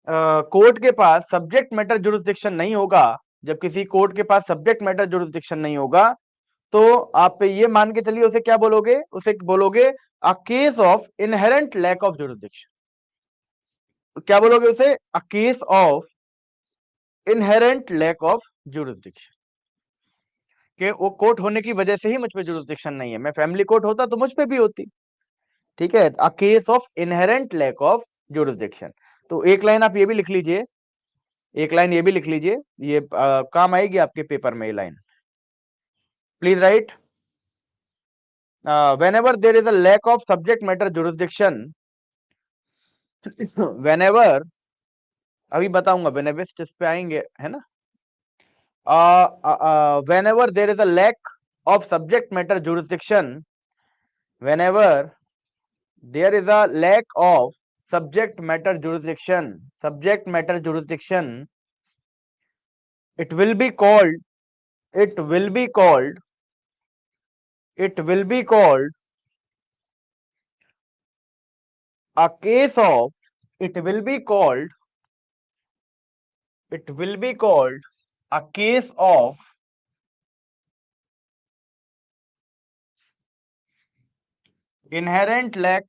कोर्ट के पास सब्जेक्ट मैटर जुरिस्डिक्शन नहीं होगा, जब किसी कोर्ट के पास सब्जेक्ट मैटर जुरिस्डिक्शन नहीं होगा, तो आप ये मान के चलिए उसे क्या बोलोगे? उसे बोलोगे a case of inherent lack of jurisdiction. क्या बोलोगे उसे? A case of inherent lack of jurisdiction, कि वो कोर्ट होने की वजह से ही मुझ पे जुरिस्डिक्शन नहीं है, मैं फैमिली कोर्ट होता तो मुझ पे भी होती। ठीक है? A case of inherent lack of jurisdiction. तो एक लाइन आप ये भी लिख लीजिए, एक लाइन ये भी लिख लीजिए, ये काम आएगी आपके पेपर में ये line. Please right. whenever there is a lack of subject matter jurisdiction, whenever, अभी बताऊंगा, whenever इस पे आएंगे, है ना. Whenever there is a lack of subject matter jurisdiction, whenever there is a lack of subject matter jurisdiction, it will be called, it will be called, it will be called a case of, it will be called, it will be called a case of inherent lack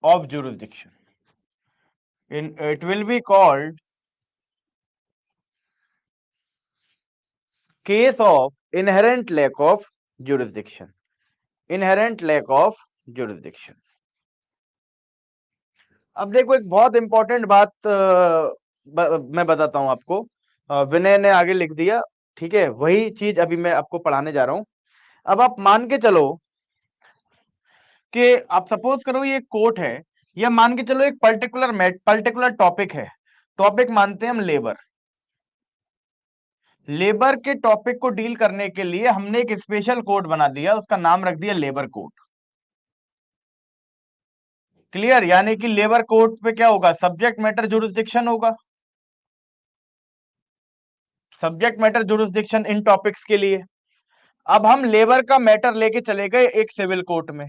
of jurisdiction. It will be called case of inherent lack of jurisdiction. Inherent lack of jurisdiction. अब देखो एक बहुत important बात मैं बताता हूं आपको. विनय ने आगे लिख दिया, ठीक है, वही चीज अभी मैं आपको पढ़ाने जा रहा हूं. अब आप मान के चलो कि आप सपोज करो ये कोर्ट है, या मान के चलो एक पर्टिकुलर टॉपिक है. टॉपिक मानते हैं हम लेबर. लेबर के टॉपिक को डील करने के लिए हमने एक स्पेशल कोड बना दिया, उसका नाम रख दिया लेबर कोड. क्लियर? यानी कि लेबर कोड पे क्या होगा, सब्जेक्ट मैटर जुरिस्डिक्शन होगा. सब्जेक्ट मैटर जुरिस्डिक्शन इन टॉपिक्स के लिए. अब हम लेबर का मैटर लेके चले गए एक सिविल कोर्ट में,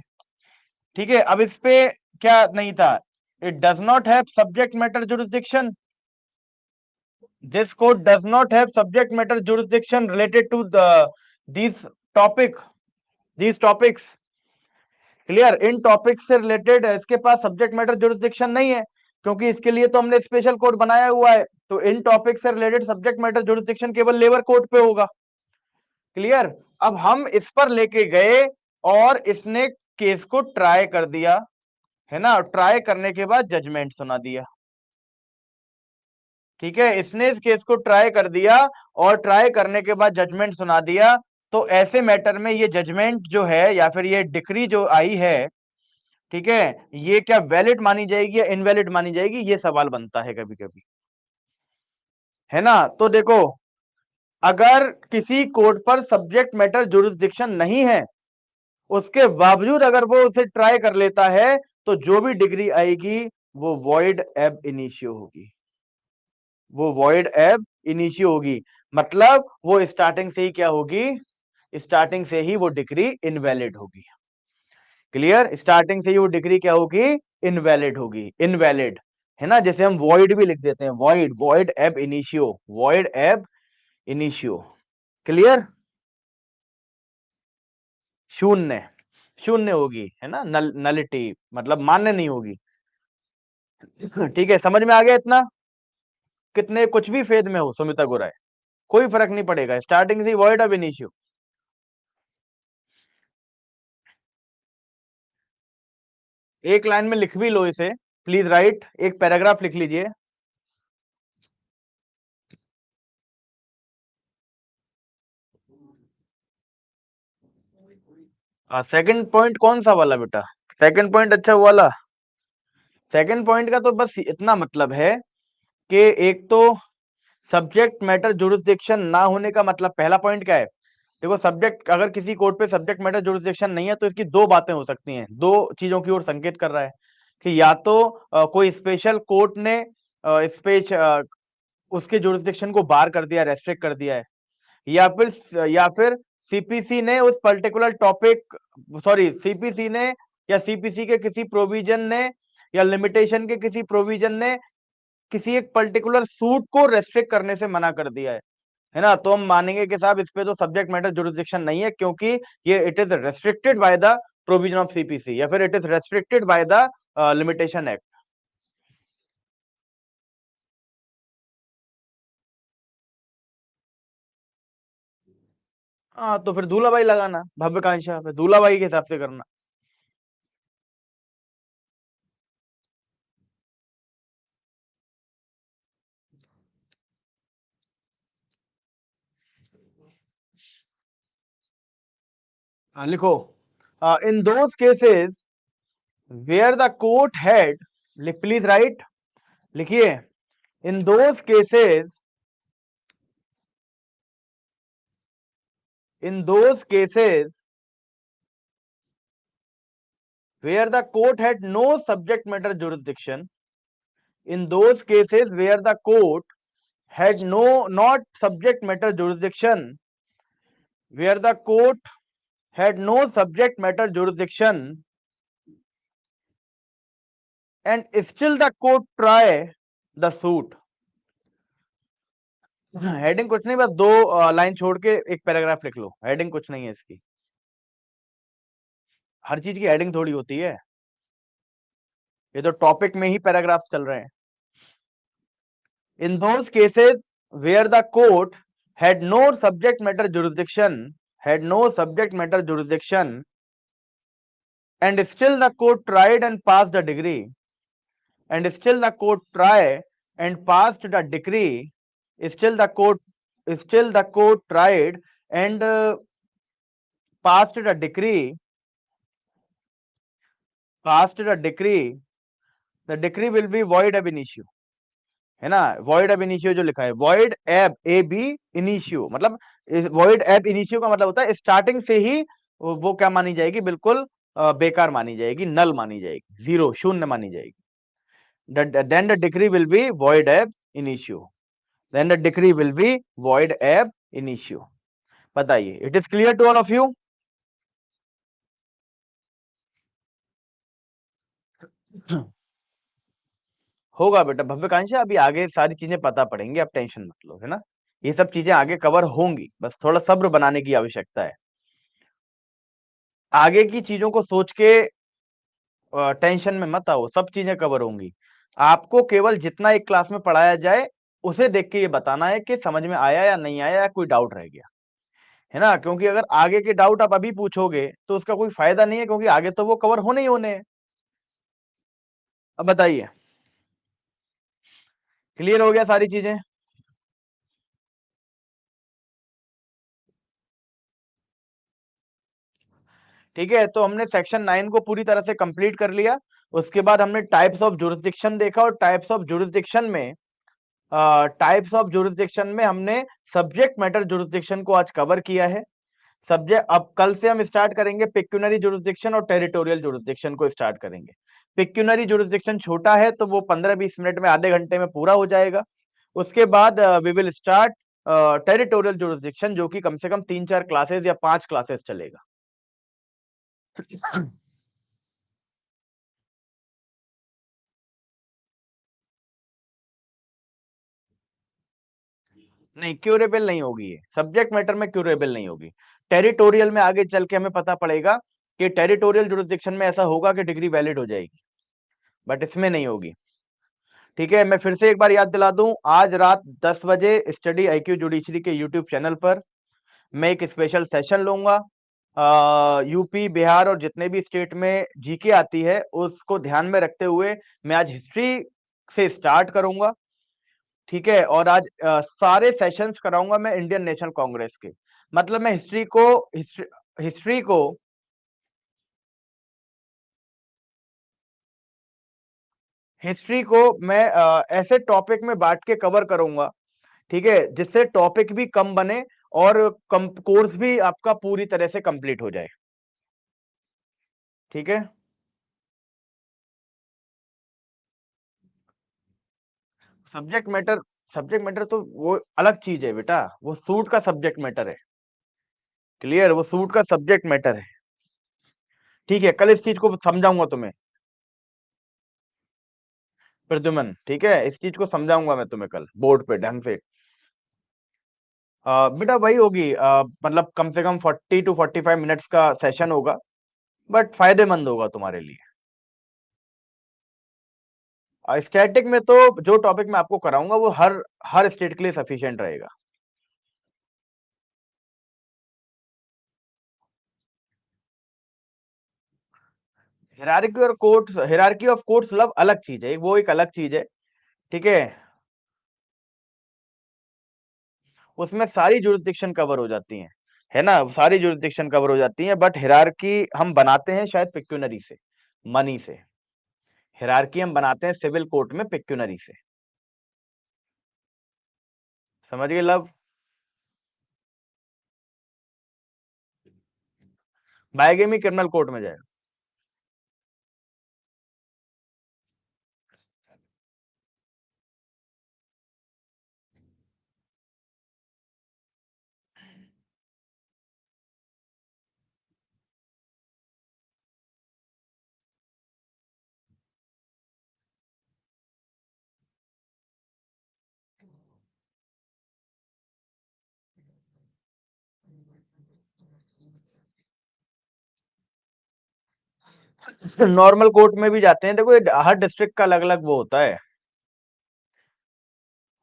ठीक है. अब इस पे क्या नहीं था, it does not have subject matter jurisdiction. This court does not have subject matter jurisdiction related to these topic, these topics. Clear? इन टॉपिक से रिलेटेड इसके पास सब्जेक्ट मैटर जुरिस्डिक्शन नहीं है, क्योंकि इसके लिए तो हमने स्पेशल कोड बनाया हुआ है. तो इन टॉपिक से रिलेटेड सब्जेक्ट मैटर जुरिस्डिक्शन केवल लेबर कोड पे होगा. क्लियर? अब हम इस पर लेके गए और इसने केस को ट्राई कर दिया, है ना. ट्राई करने के बाद जजमेंट सुना दिया. ठीक है, इसने इस केस को ट्राई कर दिया और ट्राई करने के बाद जजमेंट सुना दिया. तो ऐसे मैटर में ये जजमेंट जो है या फिर ये डिक्री जो आई है, ठीक है, ये क्या वैलिड मानी जाएगी या इनवैलिड मानी जाएगी, ये सवाल बनता है कभी कभी, है ना. तो देखो, अगर किसी कोर्ट पर सब्जेक्ट मैटर जुरिस्डिक्शन नहीं है, उसके बावजूद अगर वो उसे ट्राई कर लेता है, तो जो भी डिग्री आएगी वो वॉइड एब इनिशियो होगी. वो वॉइड एब इनिशियो होगी, मतलब वो स्टार्टिंग से ही क्या होगी, स्टार्टिंग से ही वो डिग्री इनवैलिड होगी. क्लियर? स्टार्टिंग से ही वो डिग्री क्या होगी, इनवैलिड होगी. इनवैलिड, है ना. जैसे हम वॉइड भी लिख देते हैं, वॉइड, वॉइड एब इनिशियो, वॉइड एब इनिशियो. क्लियर? शून्य, शून्य होगी, है ना. नलिटी मतलब मान्य नहीं होगी. ठीक है, समझ में आ गया इतना. कितने कुछ भी फेद में हो सुमिता गुराय, कोई फर्क नहीं पड़ेगा, स्टार्टिंग से वॉइड अब इनिशियो. एक लाइन में लिख भी लो इसे, प्लीज राइट, एक पैराग्राफ लिख लीजिए. सेकंड पॉइंट कौन सा वाला बेटा? सेकंड पॉइंट, अच्छा वो वाला. सेकंड पॉइंट का तो बस इतना मतलब है कि एक तो सब्जेक्ट मैटर जुरिस्डिक्शन ना होने का मतलब, पहला पॉइंट क्या है, देखो, सब्जेक्ट, अगर किसी कोर्ट पे सब्जेक्ट मैटर जुरिस्डिक्शन नहीं है तो इसकी दो बातें हो सकती हैं, दो चीजों की ओर संकेत कर रहा है कि या तो कोई स्पेशल कोर्ट ने उसके जुरिस्डिक्शन को बार कर दिया, रेस्ट्रिक्ट कर दिया है, या फिर सीपीसी ने उस पर्टिकुलर टॉपिक, सॉरी, सीपीसी ने या सीपीसी के किसी प्रोविजन ने या लिमिटेशन के किसी प्रोविजन ने किसी एक पर्टिकुलर सूट को रेस्ट्रिक्ट करने से मना कर दिया है ना. तो हम मानेंगे कि साहब इस पे तो सब्जेक्ट मैटर जुरिस्डिक्शन नहीं है, क्योंकि ये it is restricted by the provision of CPC, या फिर it is restricted by the limitation act. हाँ, तो फिर दूल्हाबाई लगाना, भव्यकांक्षा फिर दूल्हाबाई के हिसाब से करना. हाँ, लिखो. In those cases where the court had, please write, लिखिए, in those cases, in those cases where the court had no subject matter jurisdiction, in those cases where the court had not subject matter jurisdiction, where the court had no subject matter jurisdiction and still the court try the suit. Heading कुछ नहीं, बस दो line छोड़ के एक paragraph लिख लो, heading कुछ नहीं है इसकी, हर चीज की हेडिंग थोड़ी होती है, ये तो टॉपिक में ही पैराग्राफ चल रहे हैं। In those cases where the court had no subject matter jurisdiction, and still the court tried and passed a decree, and still the court tried and passed the decree, still the court tried and passed the decree, the decree will be void ab initio, है ना, void ab initio जो लिखा है, void ab initio, मतलब void ab initio का मतलब होता है स्टार्टिंग से ही वो क्या मानी जाएगी, बिल्कुल बेकार मानी जाएगी, नल मानी जाएगी, जीरो, शून्य मानी जाएगी। then the decree will be void ab initio, then the decree will be void ab initio। बताइए, it is clear to all of you? होगा बेटा भव्यकांक्षा, अभी आगे सारी चीजें पता पड़ेंगी, आप टेंशन मत लो, है ना, ये सब चीजें आगे कवर होंगी, बस थोड़ा सब्र बनाने की आवश्यकता है। आगे की चीजों को सोच के टेंशन में मत आओ, सब चीजें कवर होंगी। आपको केवल जितना एक क्लास में पढ़ाया जाए उसे देख के ये बताना है कि समझ में आया या नहीं आया, या कोई डाउट रह गया, है ना, क्योंकि अगर आगे के डाउट आप अभी पूछोगे तो उसका कोई फायदा नहीं है, क्योंकि आगे तो वो कवर होने ही होने हैं। अब बताइए, क्लियर हो गया सारी चीजें? ठीक है, तो हमने सेक्शन 9 को पूरी तरह से कंप्लीट कर लिया। उसके बाद हमने टाइप्स ऑफ जुरिस्डिक्शन देखा, और टाइप्स ऑफ जुरिस्डिक्शन में हमने सब्जेक्ट मैटर जुरिस्डिक्शन को आज कवर किया है। अब कल से हम स्टार्ट करेंगे पेक्यूनरी जुरिस्डिक्शन और टेरिटोरियल जुरिस्डिक्शन को स्टार्ट करेंगे। पेक्यूनरी जुरिस्डिक्शन छोटा है तो वो 15-20 मिनट में, आधे घंटे में पूरा हो जाएगा। उसके बाद we will start territorial jurisdiction, जो कि कम से कम 3-4 क्लासेस या 5 क्लासेस चलेगा। नहीं, क्यूरेबल नहीं होगी, ये सब्जेक्ट मैटर में क्यूरेबल नहीं होगी। टेरिटोरियल में आगे चल के हमें पता पड़ेगा कि टेरिटोरियल जुरिस्डिक्शन में ऐसा होगा कि डिग्री वैलिड हो जाएगी, बट इसमें नहीं होगी। ठीक है, मैं फिर से एक बार याद दिला दूं, आज रात 10 बजे स्टडी IQ जुडिशरी के यूट्यूब चैनल पर मैं एक स्पेशल सेशन लूंगा। यूपी, बिहार और जितने भी स्टेट में जीके आती है उसको ध्यान में रखते हुए मैं आज हिस्ट्री से स्टार्ट करूंगा। ठीक है, और आज सारे सेशंस कराऊंगा मैं इंडियन नेशनल कांग्रेस के, मतलब मैं हिस्ट्री को मैं ऐसे टॉपिक में बांट के कवर करूंगा, ठीक है, जिससे टॉपिक भी कम बने और कोर्स भी आपका पूरी तरह से कंप्लीट हो जाए। ठीक है, सब्जेक्ट मैटर तो वो अलग चीज है बेटा, वो सूट का सब्जेक्ट मैटर है। क्लियर, वो सूट का सब्जेक्ट मैटर है। ठीक है, कल इस चीज को समझाऊंगा तुम्हें प्रद्युमन, ठीक है, इस चीज को समझाऊंगा मैं तुम्हें कल बोर्ड पे ढंग से। बेटा वही होगी, मतलब कम से कम 40-45 मिनट्स का सेशन होगा, बट फायदेमंद होगा तुम्हारे लिए। स्टैटिक में तो जो टॉपिक मैं आपको कराऊंगा वो हर स्टेट के लिए सफिशिएंट रहेगा। हिरार्की ऑफ कोर्ट्स लव अलग चीज है, वो एक अलग चीज है। ठीक है, उसमें सारी जुरिस्डिक्शन कवर हो जाती हैं। है ना, सारी जुरिस्डिक्शन कवर हो जाती है, बट हिरार्की हम बनाते हैं शायद पिक्यूनरी से, मनी से। हिरार्की हम बनाते हैं सिविल कोर्ट में पिक्यूनरी से। समझ गए लव? बायगेमी क्रिमिनल कोर्ट में जाएगा। नॉर्मल कोर्ट में भी जाते हैं, देखो ये हर डिस्ट्रिक्ट का अलग अलग वो होता है।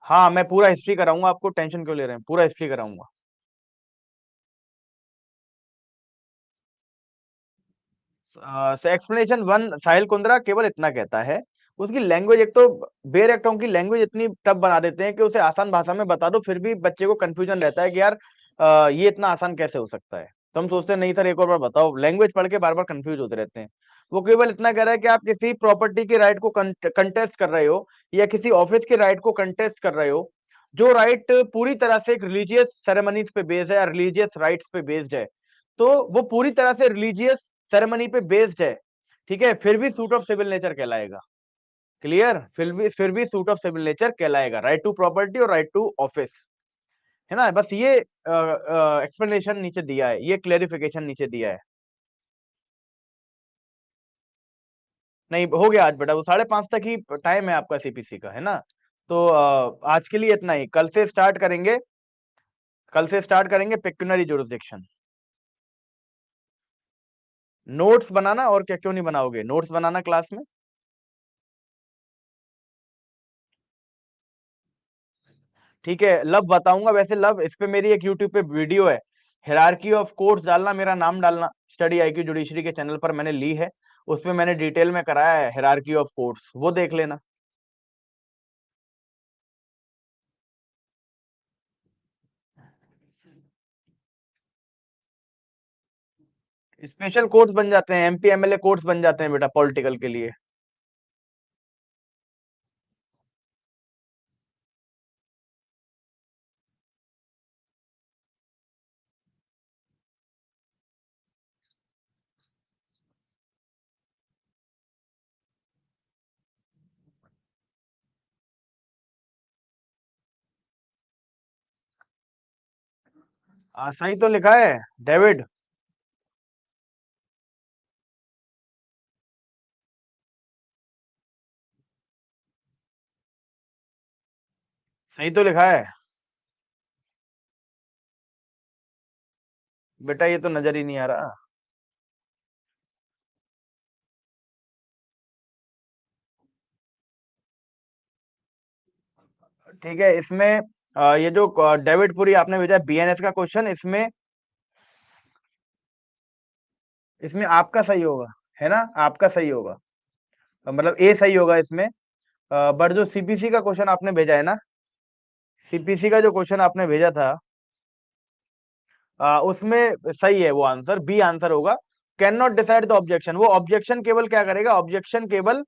हाँ, मैं पूरा हिस्ट्री कराऊंगा आपको, टेंशन क्यों ले रहे हैं, पूरा हिस्ट्री कराऊंगा। एक्सप्लेनेशन वन, साहिल कुंद्रा केवल इतना कहता है, उसकी लैंग्वेज, एक तो बेर एक्टों की लैंग्वेज इतनी टफ बना देते हैं कि उसे आसान भाषा में बता दो, फिर भी बच्चे को कंफ्यूजन रहता है कि यार ये इतना आसान कैसे हो सकता है। तो हम सोचते हैं नहीं सर एक और बार बताओ, लैंग्वेज पढ़ के बार बार कंफ्यूज होते रहते हैं। वो केवल इतना कह रहा है कि आप किसी प्रॉपर्टी के राइट को कंटेस्ट कर रहे हो, या किसी ऑफिस के राइट को कंटेस्ट कर रहे हो, जो राइट पूरी तरह से एक रिलीजियस सेरेमनीज पे बेस्ड है या रिलीजियस राइट्स पे बेस्ड है, तो वो पूरी तरह से रिलीजियस सेरेमनी पे बेस्ड है, ठीक है, फिर भी सूट ऑफ सिविल नेचर कहलाएगा। क्लियर? फिर भी सूट ऑफ सिविल नेचर कहलाएगा, राइट टू प्रॉपर्टी और राइट टू ऑफिस, है ना। बस ये एक्सप्लेनेशन नीचे दिया है, ये क्लेरिफिकेशन नीचे दिया है। नहीं हो गया आज बेटा, वो 5:30 तक ही टाइम है आपका सीपीसी का, है ना। तो आज के लिए इतना ही, कल से स्टार्ट करेंगे पेक्यूनरी जुरिसडिक्शन। नोट्स बनाना, और क्या क्यों नहीं बनाओगे, नोट्स बनाना क्लास में। ठीक है लव, बताऊंगा वैसे लव, इस पे मेरी एक यूट्यूब पे वीडियो है, हिरार्की ऑफ कोर्ट्स डालना, मेरा नाम डालना, स्टडी आईक्यू जुडिशरी के चैनल पर मैंने ली है, उसमें मैंने डिटेल में कराया है हिरार्की ऑफ कोर्ट्स, वो देख लेना। स्पेशल कोर्ट्स बन जाते हैं, एमपी एमएलए कोर्ट्स बन जाते हैं बेटा पॉलिटिकल के लिए। सही तो लिखा है डेविड, सही तो लिखा है बेटा, ये तो नजर ही नहीं आ रहा। ठीक है, इसमें ये जो डेविड पुरी आपने भेजा बीएनएस का क्वेश्चन, इसमें इसमें आपका सही होगा, है ना, आपका सही होगा, मतलब ए सही होगा इसमें। बट जो सीपीसी का क्वेश्चन आपने भेजा है ना, सीपीसी का जो क्वेश्चन आपने भेजा था, उसमें सही है वो आंसर, बी आंसर होगा। Can not decide the objection, वो ऑब्जेक्शन केवल क्या करेगा, ऑब्जेक्शन केवल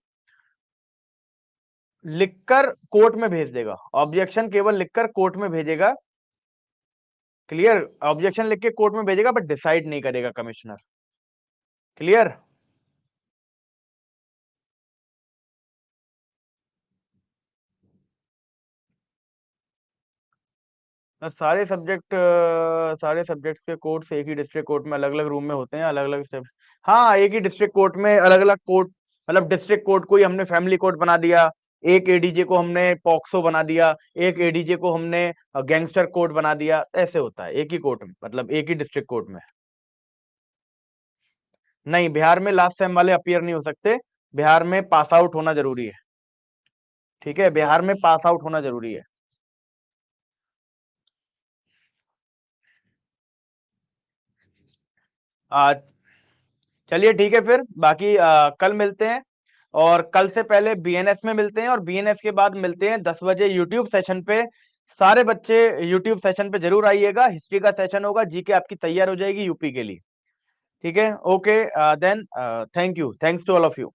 लिखकर कोर्ट में भेज देगा, ऑब्जेक्शन केवल लिखकर कोर्ट में भेजेगा। क्लियर? ऑब्जेक्शन लिख के कोर्ट में भेजेगा, बट डिसाइड नहीं करेगा कमिश्नर। क्लियर? सारे सब्जेक्ट्स के कोर्ट्स एक ही डिस्ट्रिक्ट कोर्ट में अलग अलग रूम में होते हैं, अलग अलग स्टेप्स। हाँ, एक ही डिस्ट्रिक्ट कोर्ट में अलग अलग कोर्ट, मतलब डिस्ट्रिक्ट कोर्ट को ही हमने फैमिली कोर्ट बना दिया, एक एडीजे को हमने पॉक्सो बना दिया, एक एडीजे को हमने गैंगस्टर कोर्ट बना दिया, ऐसे होता है एक ही कोर्ट में, मतलब एक ही डिस्ट्रिक्ट कोर्ट में। नहीं, बिहार में लास्ट सेम वाले अपीयर नहीं हो सकते, बिहार में पास आउट होना जरूरी है। ठीक है, बिहार में पास आउट होना जरूरी है। आ, चलिए ठीक है, फिर बाकी कल मिलते हैं, और कल से पहले बीएनएस में मिलते हैं, और बीएनएस के बाद मिलते हैं 10 बजे यूट्यूब सेशन पे, सारे बच्चे यूट्यूब सेशन पे जरूर आइएगा, हिस्ट्री का सेशन होगा, जीके आपकी तैयार हो जाएगी यूपी के लिए। ठीक है, okay, then thank you, thanks to all of you.